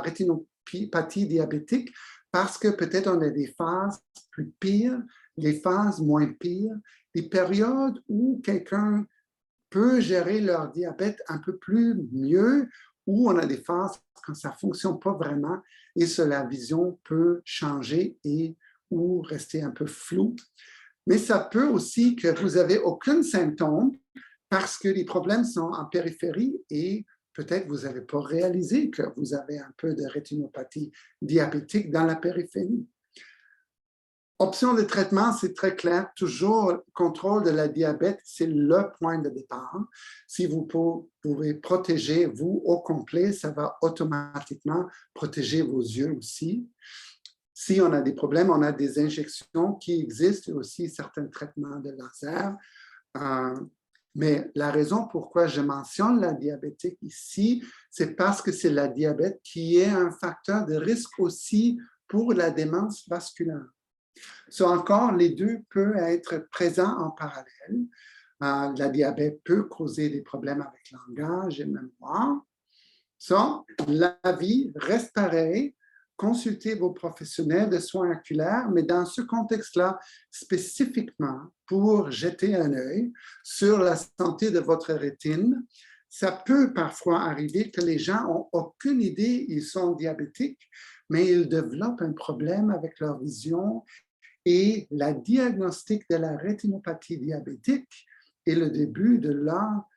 rétinopathie diabétique parce que peut-être on a des phases plus pires, des phases moins pires, des périodes où quelqu'un peut gérer leur diabète un peu plus mieux, où on a des phases quand ça ne fonctionne pas vraiment et la vision peut changer et ou rester un peu floue. Mais ça peut aussi que vous n'avez aucun symptôme parce que les problèmes sont en périphérie et peut-être vous n'avez pas réalisé que vous avez un peu de rétinopathie diabétique dans la périphérie. Option de traitement, c'est très clair. Toujours, contrôle de la diabète, c'est le point de départ. Si vous pouvez protéger vous au complet, ça va automatiquement protéger vos yeux aussi. Si on a des problèmes, on a des injections qui existent et aussi certains traitements de laser. Mais la raison pourquoi je mentionne la diabétique ici, c'est parce que c'est la diabète qui est un facteur de risque aussi pour la démence vasculaire. Encore, les deux peuvent être présents en parallèle. La diabète peut causer des problèmes avec le langage et mémoire. La vie reste pareille. Consultez vos professionnels de soins oculaires, mais dans ce contexte-là, spécifiquement pour jeter un œil sur la santé de votre rétine, ça peut parfois arriver que les gens n'ont aucune idée, ils sont diabétiques, mais ils développent un problème avec leur vision. Et la diagnostic de la rétinopathie diabétique est le début de leur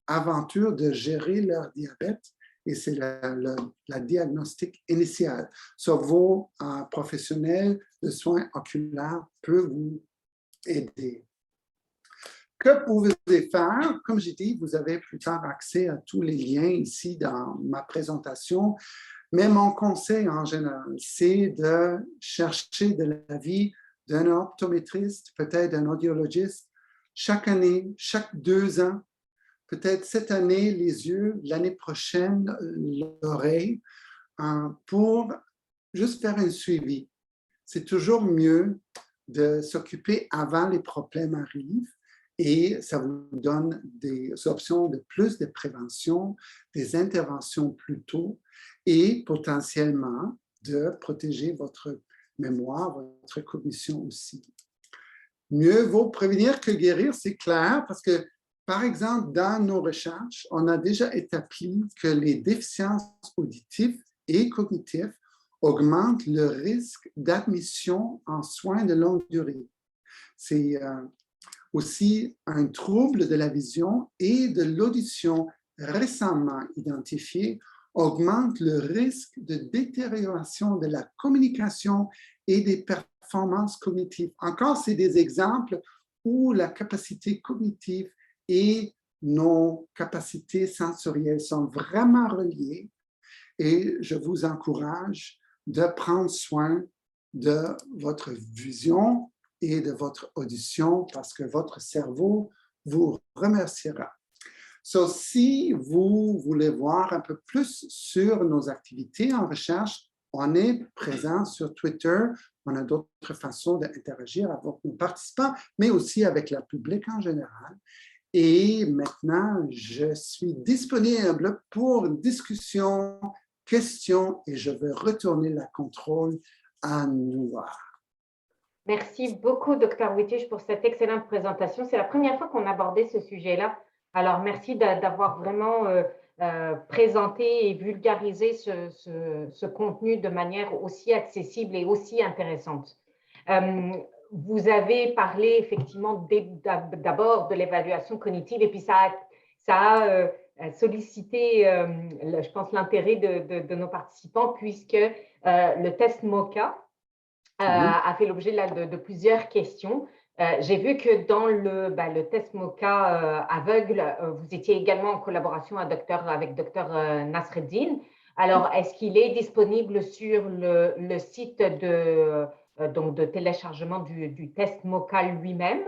aventure de gérer leur diabète et c'est la diagnostic initiale. Vos professionnels de soins oculaires peuvent vous aider. Que pouvez-vous faire? Comme j'ai dit, vous avez plus tard accès à tous les liens ici dans ma présentation. Mais mon conseil en général, c'est de chercher de l'avis d'un optométriste, peut-être d'un audiologiste, chaque année, chaque 2 ans, peut-être cette année les yeux, l'année prochaine l'oreille, pour juste faire un suivi. C'est toujours mieux de s'occuper avant les problèmes arrivent et ça vous donne des options de plus de prévention, des interventions plus tôt et potentiellement de protéger votre mémoire, votre cognition aussi. Mieux vaut prévenir que guérir, c'est clair, parce que, par exemple, dans nos recherches, on a déjà établi que les déficiences auditives et cognitives augmentent le risque d'admission en soins de longue durée. C'est aussi un trouble de la vision et de l'audition récemment identifié augmente le risque de détérioration de la communication et des performances cognitives. Encore, c'est des exemples où la capacité cognitive et nos capacités sensorielles sont vraiment reliées et je vous encourage de prendre soin de votre vision et de votre audition parce que votre cerveau vous remerciera. Si vous voulez voir un peu plus sur nos activités en recherche, on est présent sur Twitter. On a d'autres façons d'interagir avec nos participants, mais aussi avec le public en général. Et maintenant, je suis disponible pour discussion, questions, et je vais retourner la contrôle à Noah. Merci beaucoup, Dr. Wittich, pour cette excellente présentation. C'est la première fois qu'on abordait ce sujet-là. Alors, merci d'avoir vraiment présenté et vulgarisé ce contenu de manière aussi accessible et aussi intéressante. Vous avez parlé effectivement d'abord de l'évaluation cognitive et puis ça a sollicité, je pense, l'intérêt de nos participants puisque le test MoCA a fait l'objet de plusieurs questions. J'ai vu que dans le test MoCA aveugle, vous étiez également en collaboration avec Dr. Nasreddine. Alors, est-ce qu'il est disponible sur le site donc de téléchargement du test MoCA lui-même?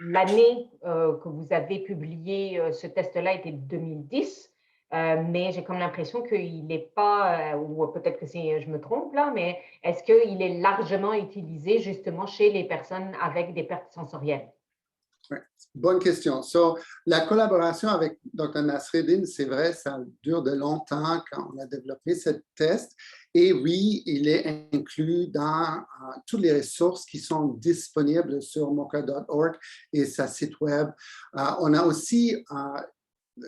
L'année que vous avez publié ce test-là était 2010. Mais j'ai comme l'impression qu'il n'est pas, ou peut-être que je me trompe là, mais est-ce qu'il est largement utilisé justement chez les personnes avec des pertes sensorielles? Oui, bonne question. La collaboration avec Dr. Nasreddine, c'est vrai, ça dure de longtemps quand on a développé ce test. Et oui, il est inclus dans toutes les ressources qui sont disponibles sur moca.org et sa site web. On a aussi,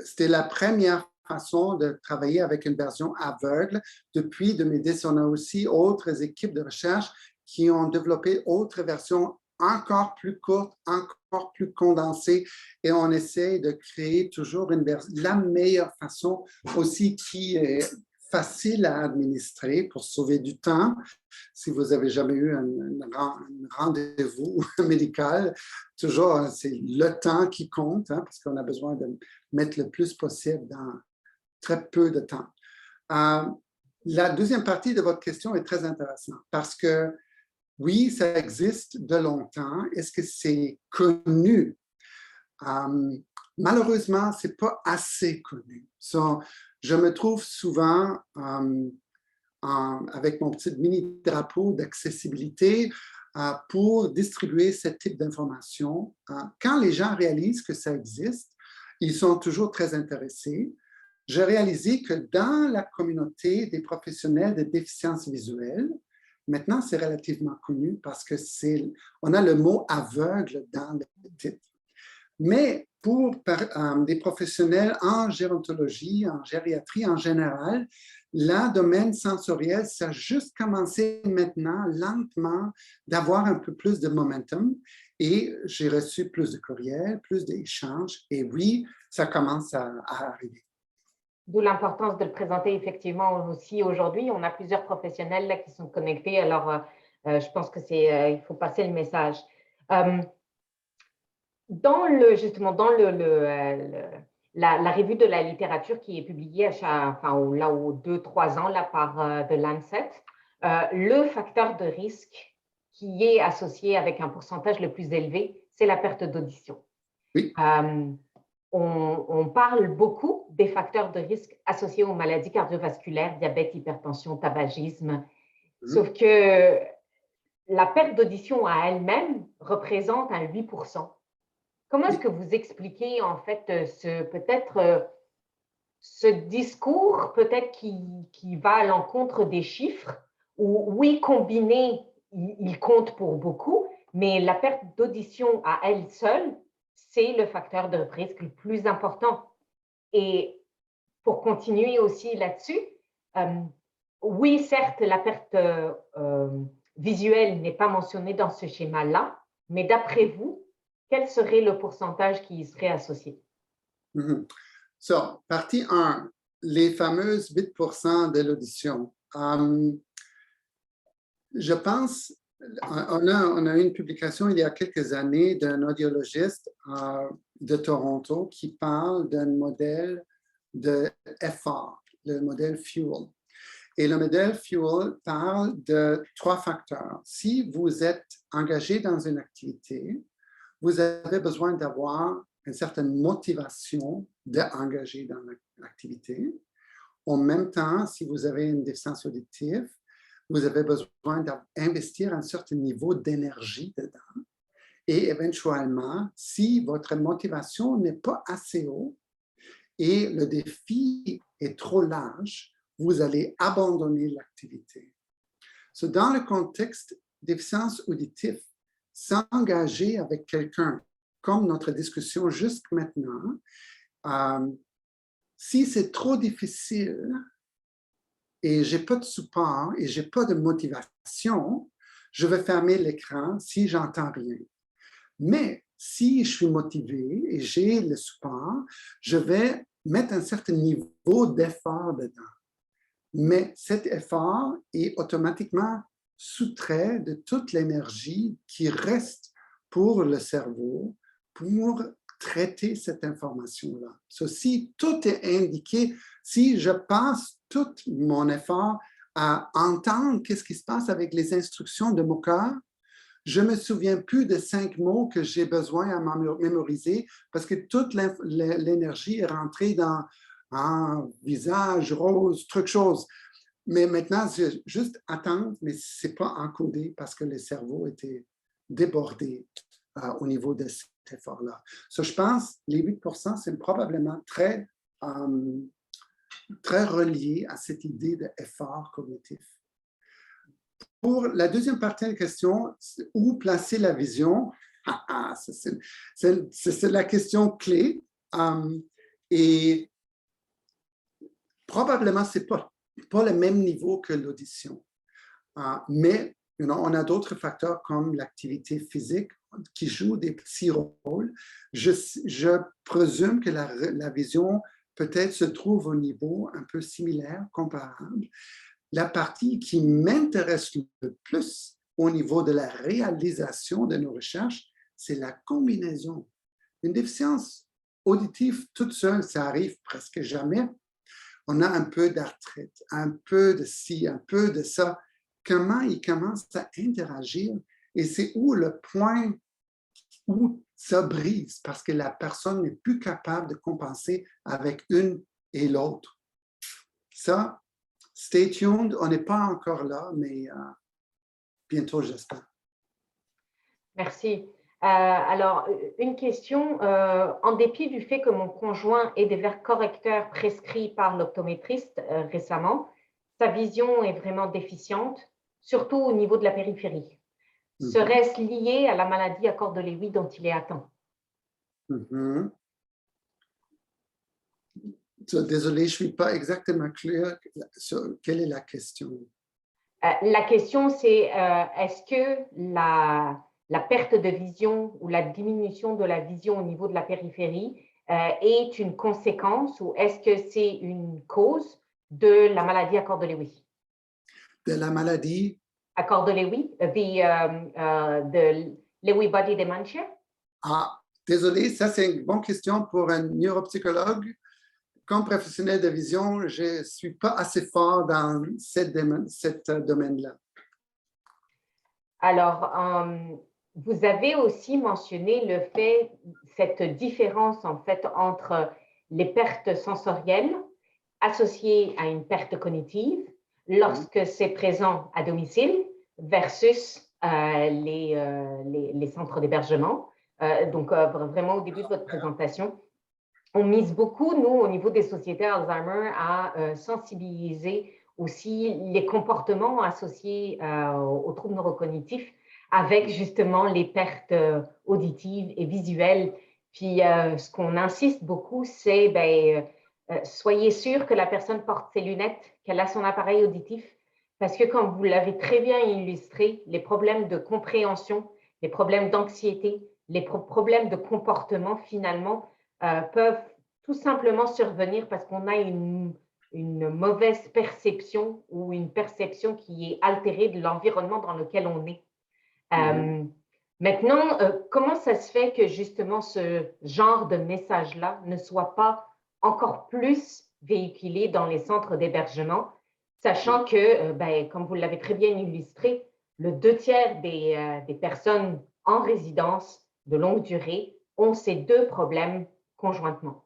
c'était la première façon de travailler avec une version aveugle. Depuis 2010, on a aussi autres équipes de recherche qui ont développé autres versions encore plus courtes, encore plus condensées, et on essaie de créer toujours la meilleure façon aussi qui est facile à administrer pour sauver du temps. Si vous avez jamais eu un rendez-vous médical, toujours, c'est le temps qui compte, hein, parce qu'on a besoin de mettre le plus possible dans très peu de temps. La deuxième partie de votre question est très intéressante parce que oui, ça existe de longtemps. Est-ce que c'est connu? Malheureusement, ce n'est pas assez connu. Je me trouve souvent avec mon petit mini-drapeau d'accessibilité pour distribuer ce type d'informations. Quand les gens réalisent que ça existe, ils sont toujours très intéressés. J'ai réalisé que dans la communauté des professionnels de déficience visuelle, maintenant c'est relativement connu parce que on a le mot aveugle dans le titre. Mais pour des professionnels en gérontologie, en gériatrie en général, le domaine sensoriel, ça a juste commencé maintenant, lentement, d'avoir un peu plus de momentum. Et j'ai reçu plus de courriels, plus d'échanges. Et oui, ça commence à arriver. D'où l'importance de le présenter effectivement aussi aujourd'hui. On a plusieurs professionnels là qui sont connectés. Alors, je pense que il faut passer le message. Justement, dans la revue de la littérature qui est publiée aux 2-3 ans là, par The Lancet, le facteur de risque qui est associé avec un pourcentage le plus élevé, c'est la perte d'audition. Oui. On parle beaucoup des facteurs de risque associés aux maladies cardiovasculaires, diabète, hypertension, tabagisme, sauf que la perte d'audition à elle-même représente un 8%. Comment est-ce que vous expliquez en fait ce discours peut-être qui va à l'encontre des chiffres où oui, combiné, il compte pour beaucoup, mais la perte d'audition à elle seule, c'est le facteur de risque le plus important. Et pour continuer aussi là-dessus, oui, certes, la perte visuelle n'est pas mentionnée dans ce schéma-là, mais d'après vous, quel serait le pourcentage qui y serait associé? Partie 1, les fameuses 8% de l'audition. Je pense, on a eu une publication il y a quelques années d'un audiologiste de Toronto qui parle d'un modèle de effort, le modèle Fuel. Et le modèle Fuel parle de 3 facteurs. Si vous êtes engagé dans une activité, vous avez besoin d'avoir une certaine motivation d'engager dans l'activité. En même temps, si vous avez une déficience auditive, vous avez besoin d'investir un certain niveau d'énergie dedans. Et éventuellement, si votre motivation n'est pas assez haute et le défi est trop large, vous allez abandonner l'activité. Dans le contexte déficience auditive, s'engager avec quelqu'un, comme notre discussion jusqu'à maintenant, si c'est trop difficile et je n'ai pas de support et je n'ai pas de motivation, je vais fermer l'écran si j'entends rien. Mais si je suis motivé et j'ai le support, je vais mettre un certain niveau d'effort dedans. Mais cet effort est automatiquement soustrait de toute l'énergie qui reste pour le cerveau pour traiter cette information-là. Si tout est indiqué, si je passe tout mon effort à entendre qu'est-ce qui se passe avec les instructions de mon cœur, je ne me souviens plus de 5 mots que j'ai besoin à mémoriser parce que toute l'énergie est rentrée dans un visage, rose, truc, chose. Mais maintenant, c'est juste attendre, mais ce n'est pas encodé parce que le cerveau était débordé au niveau de cet effort-là. Je pense que les 8%, c'est probablement très relié à cette idée d'effort cognitif. Pour la deuxième partie de la question, où placer la vision? C'est la question clé. Et probablement, ce n'est pas le même niveau que l'audition. Mais on a d'autres facteurs comme l'activité physique qui jouent des petits rôles. Je présume que la vision peut-être se trouve au niveau un peu similaire, comparable. La partie qui m'intéresse le plus au niveau de la réalisation de nos recherches, c'est la combinaison. Une déficience auditive toute seule, ça arrive presque jamais. On a un peu d'arthrite, un peu de ci, un peu de ça. Comment ils commencent à interagir? Et c'est où le point où ça brise parce que la personne n'est plus capable de compenser avec une et l'autre. Ça, stay tuned, on n'est pas encore là, mais bientôt, j'espère. Merci. Alors, une question. En dépit du fait que mon conjoint ait des verres correcteurs prescrits par l'optométriste récemment, sa vision est vraiment déficiente, surtout au niveau de la périphérie. Serait-ce lié à la maladie à corde de Lewy dont il est atteint? Désolé, je ne suis pas exactement clair sur quelle est la question. La question, c'est est-ce que la perte de vision ou la diminution de la vision au niveau de la périphérie est une conséquence ou est-ce que c'est une cause de la maladie à corde de Lewy? De la maladie? À corde de Lewy, the Lewy body dementia? Ah, désolé, ça c'est une bonne question pour un neuropsychologue. Comme professionnel de vision, je ne suis pas assez fort dans ce domaine-là. Alors, vous avez aussi mentionné le fait, cette différence en fait entre les pertes sensorielles associées à une perte cognitive lorsque c'est présent à domicile versus les centres d'hébergement. Donc, vraiment au début de votre présentation, on mise beaucoup, nous, au niveau des sociétés Alzheimer, à sensibiliser aussi les comportements associés aux troubles neurocognitifs avec justement les pertes auditives et visuelles. Puis, ce qu'on insiste beaucoup, c'est soyez sûr que la personne porte ses lunettes, qu'elle a son appareil auditif, parce que comme vous l'avez très bien illustré, les problèmes de compréhension, les problèmes d'anxiété, les problèmes de comportement, finalement, peuvent tout simplement survenir parce qu'on a une mauvaise perception ou une perception qui est altérée de l'environnement dans lequel on est. Maintenant, comment ça se fait que justement ce genre de message-là ne soit pas encore plus véhiculé dans les centres d'hébergement, sachant que, comme vous l'avez très bien illustré, le 2/3 des personnes en résidence de longue durée ont ces deux problèmes conjointement.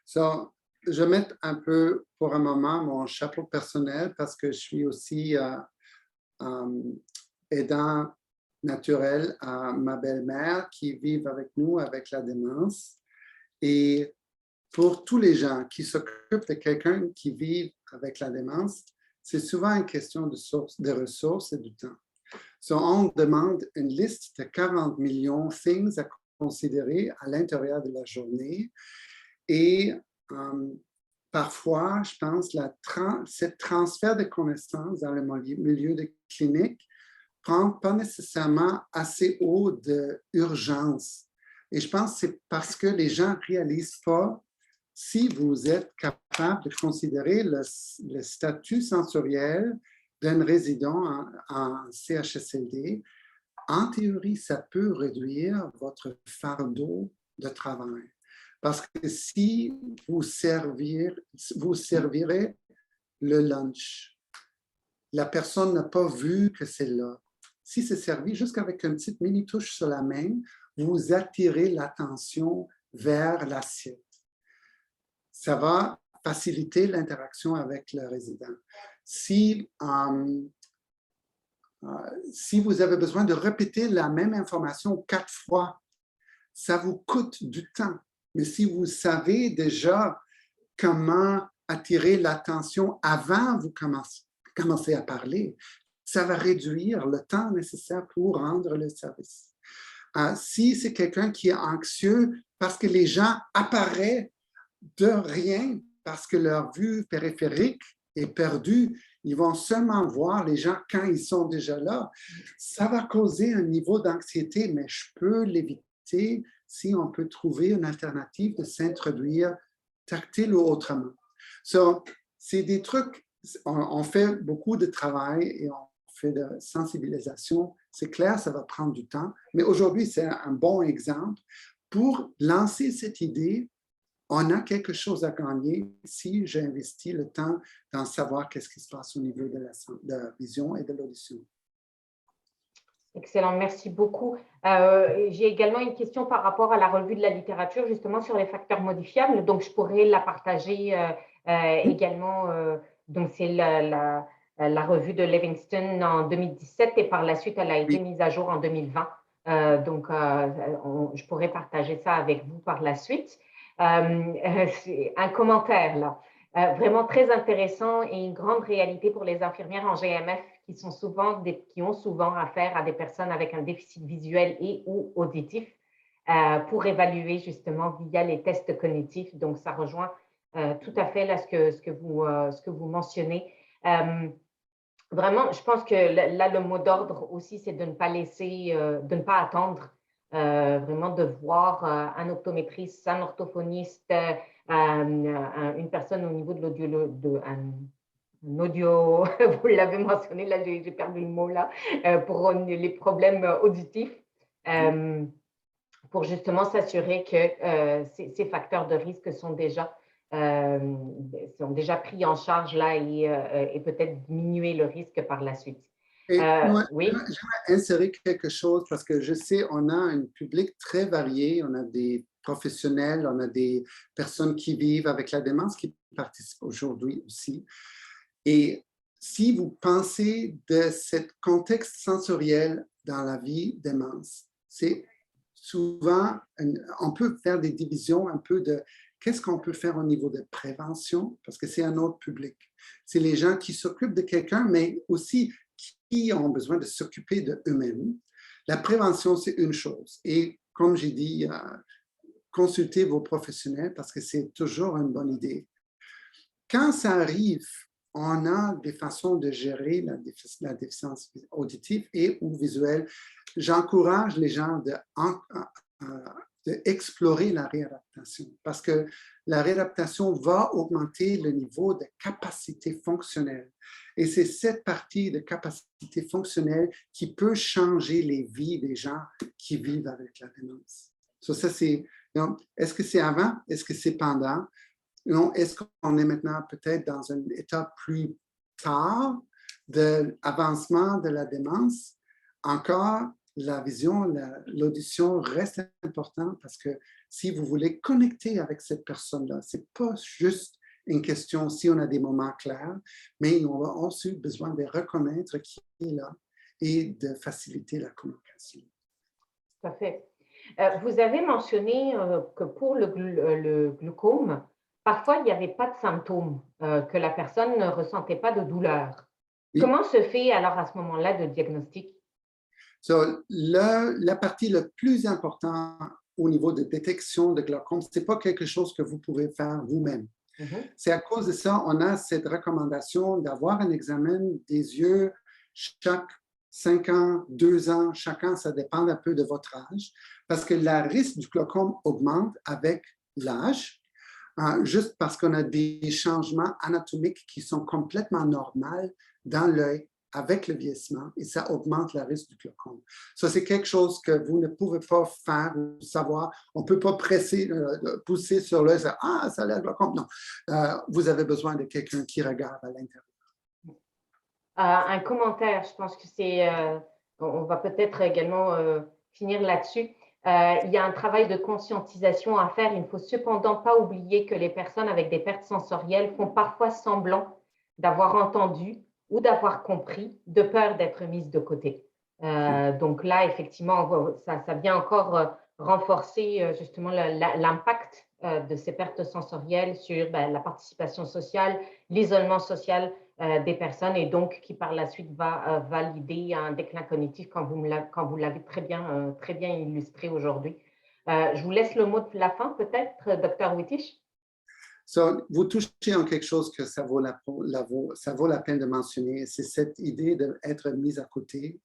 So, je vais mettre un peu pour un moment mon chapeau personnel parce que je suis aussi aidant naturel à ma belle-mère qui vit avec nous avec la démence. Et pour tous les gens qui s'occupent de quelqu'un qui vit avec la démence, c'est souvent une question de ressources et du temps. So, on demande une liste de 40 millions de things à considérer à l'intérieur de la journée. Et parfois, je pense, ce transfert de connaissances dans le milieu de clinique prend pas nécessairement assez haut d'urgence. Et je pense que c'est parce que les gens ne réalisent pas si vous êtes capable de considérer le statut sensoriel d'un résident en CHSLD. En théorie, ça peut réduire votre fardeau de travail. Parce que si vous servirez le lunch, la personne n'a pas vu que c'est là. Si c'est servi juste avec une petite mini-touche sur la main, vous attirez l'attention vers l'assiette. Ça va faciliter l'interaction avec le résident. Si vous avez besoin de répéter la même information 4 fois, ça vous coûte du temps. Mais si vous savez déjà comment attirer l'attention avant vous commencez à parler, ça va réduire le temps nécessaire pour rendre le service. Si c'est quelqu'un qui est anxieux parce que les gens apparaissent de rien, parce que leur vue périphérique est perdue, ils vont seulement voir les gens quand ils sont déjà là. Ça va causer un niveau d'anxiété, mais je peux l'éviter si on peut trouver une alternative de s'introduire tactile ou autrement. So, c'est des trucs, on fait beaucoup de travail et on fait de sensibilisation. C'est clair, ça va prendre du temps, mais aujourd'hui, c'est un bon exemple pour lancer cette idée. On a quelque chose à gagner si j'investis le temps d'en savoir qu'est-ce qui se passe au niveau de la vision et de l'audition. Excellent, merci beaucoup. J'ai également une question par rapport à la revue de la littérature, justement sur les facteurs modifiables. Donc, je pourrais la partager également. Donc, c'est la revue de Livingston en 2017 et par la suite, elle a été mise à jour en 2020. Donc, je pourrais partager ça avec vous par la suite. C'est un commentaire là. Vraiment très intéressant et une grande réalité pour les infirmières en GMF qui ont souvent affaire à des personnes avec un déficit visuel et ou auditif pour évaluer justement via les tests cognitifs. Donc, ça rejoint tout à fait là, ce que vous mentionnez. Vraiment, je pense que là, le mot d'ordre aussi, c'est de ne pas laisser, de ne pas attendre vraiment de voir un optométriste, un orthophoniste, une personne au niveau de l'audio, un audio, vous l'avez mentionné, là j'ai perdu le mot là, pour les problèmes auditifs, pour justement s'assurer que ces facteurs de risque sont déjà pris en charge là et peut-être diminuer le risque par la suite. Oui. J'aimerais insérer quelque chose parce que je sais, on a un public très varié, on a des professionnels, on a des personnes qui vivent avec la démence qui participent aujourd'hui aussi. Et si vous pensez de ce contexte sensoriel dans la vie démence, c'est souvent, on peut faire des divisions un peu de qu'est-ce qu'on peut faire au niveau de prévention, parce que c'est un autre public. C'est les gens qui s'occupent de quelqu'un, mais aussi qui ont besoin de s'occuper d'eux-mêmes. La prévention, c'est une chose. Et comme j'ai dit, consultez vos professionnels parce que c'est toujours une bonne idée. Quand ça arrive, on a des façons de gérer la déficience auditive et ou visuelle. J'encourage les gens d'explorer la réadaptation parce que la réadaptation va augmenter le niveau de capacité fonctionnelle. Et c'est cette partie de capacité fonctionnelle qui peut changer les vies des gens qui vivent avec la démence. So, ça, c'est, est-ce que c'est avant? Est-ce que c'est pendant? Non, est-ce qu'on est maintenant peut-être dans un état plus tard de l'avancement de la démence? Encore, la vision, l'audition reste important parce que si vous voulez connecter avec cette personne-là, ce n'est pas juste une question si on a des moments clairs, mais on a aussi besoin de reconnaître qui est là et de faciliter la communication. Tout à fait. Vous avez mentionné que pour le glaucome, parfois, il n'y avait pas de symptômes, que la personne ne ressentait pas de douleur. Oui. Comment se fait alors à ce moment-là le diagnostic? So, la partie la plus importante au niveau de détection de glaucome, ce n'est pas quelque chose que vous pouvez faire vous-même. C'est à cause de ça, on a cette recommandation d'avoir un examen des yeux chaque 5 ans, 2 ans, chacun, ça dépend un peu de votre âge, parce que le risque du glaucome augmente avec l'âge, juste parce qu'on a des changements anatomiques qui sont complètement normaux dans l'œil avec le vieillissement et ça augmente le risque du glaucome. Ça, c'est quelque chose que vous ne pouvez pas faire ou savoir. On ne peut pas pousser sur l'œil, ah, ça a l'air glaucome. Non, vous avez besoin de quelqu'un qui regarde à l'intérieur. Un commentaire, je pense que c'est, on va peut-être également finir là-dessus. Il y a un travail de conscientisation à faire. Il ne faut cependant pas oublier que les personnes avec des pertes sensorielles font parfois semblant d'avoir entendu ou d'avoir compris de peur d'être mises de côté. Donc là, effectivement, ça vient encore renforcer justement l'impact de ces pertes sensorielles sur la participation sociale, l'isolement social des personnes et donc qui par la suite va valider un déclin cognitif quand vous l'avez très bien illustré aujourd'hui. Je vous laisse le mot de la fin peut-être, Dr. Wittich. So, vous touchez en quelque chose que ça vaut la peine de mentionner, c'est cette idée d'être mise à côté.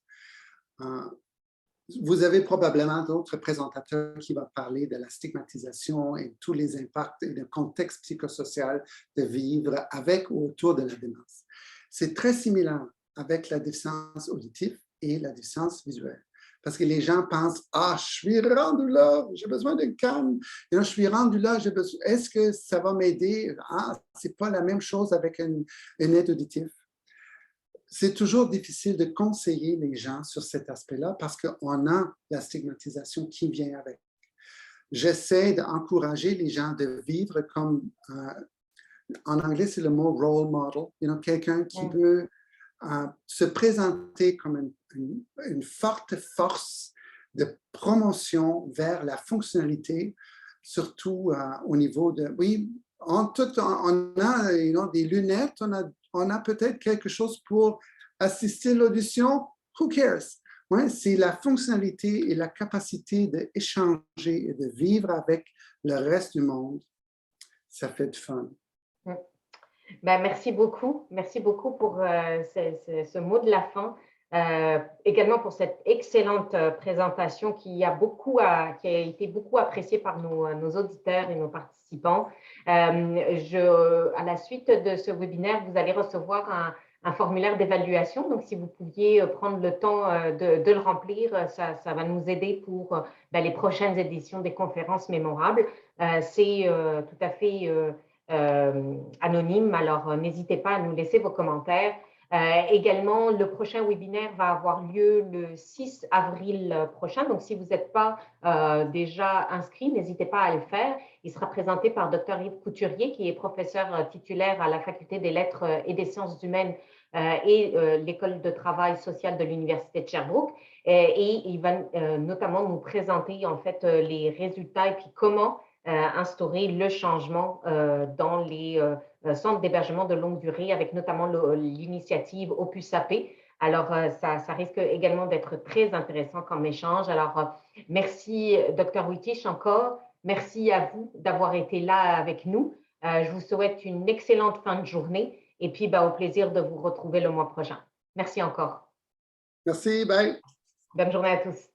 vous avez probablement d'autres présentateurs qui vont parler de la stigmatisation et tous les impacts et le contexte psychosocial de vivre avec ou autour de la démence. C'est très similaire avec la déficience auditive et la déficience visuelle. Parce que les gens pensent, ah, je suis rendu là, j'ai besoin d'un calme. Je suis rendu là, est-ce que ça va m'aider? Ah, c'est pas la même chose avec une aide auditive. C'est toujours difficile de conseiller les gens sur cet aspect-là parce qu'on a la stigmatisation qui vient avec. J'essaie d'encourager les gens de vivre comme, en anglais, c'est le mot role model, quelqu'un qui veut se présenter comme une forte force de promotion vers la fonctionnalité, surtout au niveau de, oui, on a des lunettes, on a peut-être quelque chose pour assister à l'audition, who cares? Ouais, c'est la fonctionnalité et la capacité d'échanger et de vivre avec le reste du monde. Ça fait du fun. Ben, merci beaucoup pour ce mot de la fin. Également pour cette excellente présentation qui a été beaucoup appréciée par nos auditeurs et nos participants. À la suite de ce webinaire, vous allez recevoir un formulaire d'évaluation. Donc, si vous pouviez prendre le temps de le remplir, ça va nous aider pour les prochaines éditions des conférences mémorables. C'est tout à fait anonyme, alors n'hésitez pas à nous laisser vos commentaires. Également, le prochain webinaire va avoir lieu le 6 avril prochain. Donc, si vous n'êtes pas déjà inscrit, n'hésitez pas à le faire. Il sera présenté par Dr. Yves Couturier, qui est professeur titulaire à la Faculté des Lettres et des Sciences humaines et l'École de travail social de l'Université de Sherbrooke. Et il va notamment nous présenter en fait les résultats et puis comment instaurer le changement dans les centres d'hébergement de longue durée, avec notamment l'initiative Opus AP. Alors, ça risque également d'être très intéressant comme échange. Alors, merci, Dr. Wittich, encore. Merci à vous d'avoir été là avec nous. Je vous souhaite une excellente fin de journée et puis au plaisir de vous retrouver le mois prochain. Merci encore. Merci, bye. Bonne journée à tous.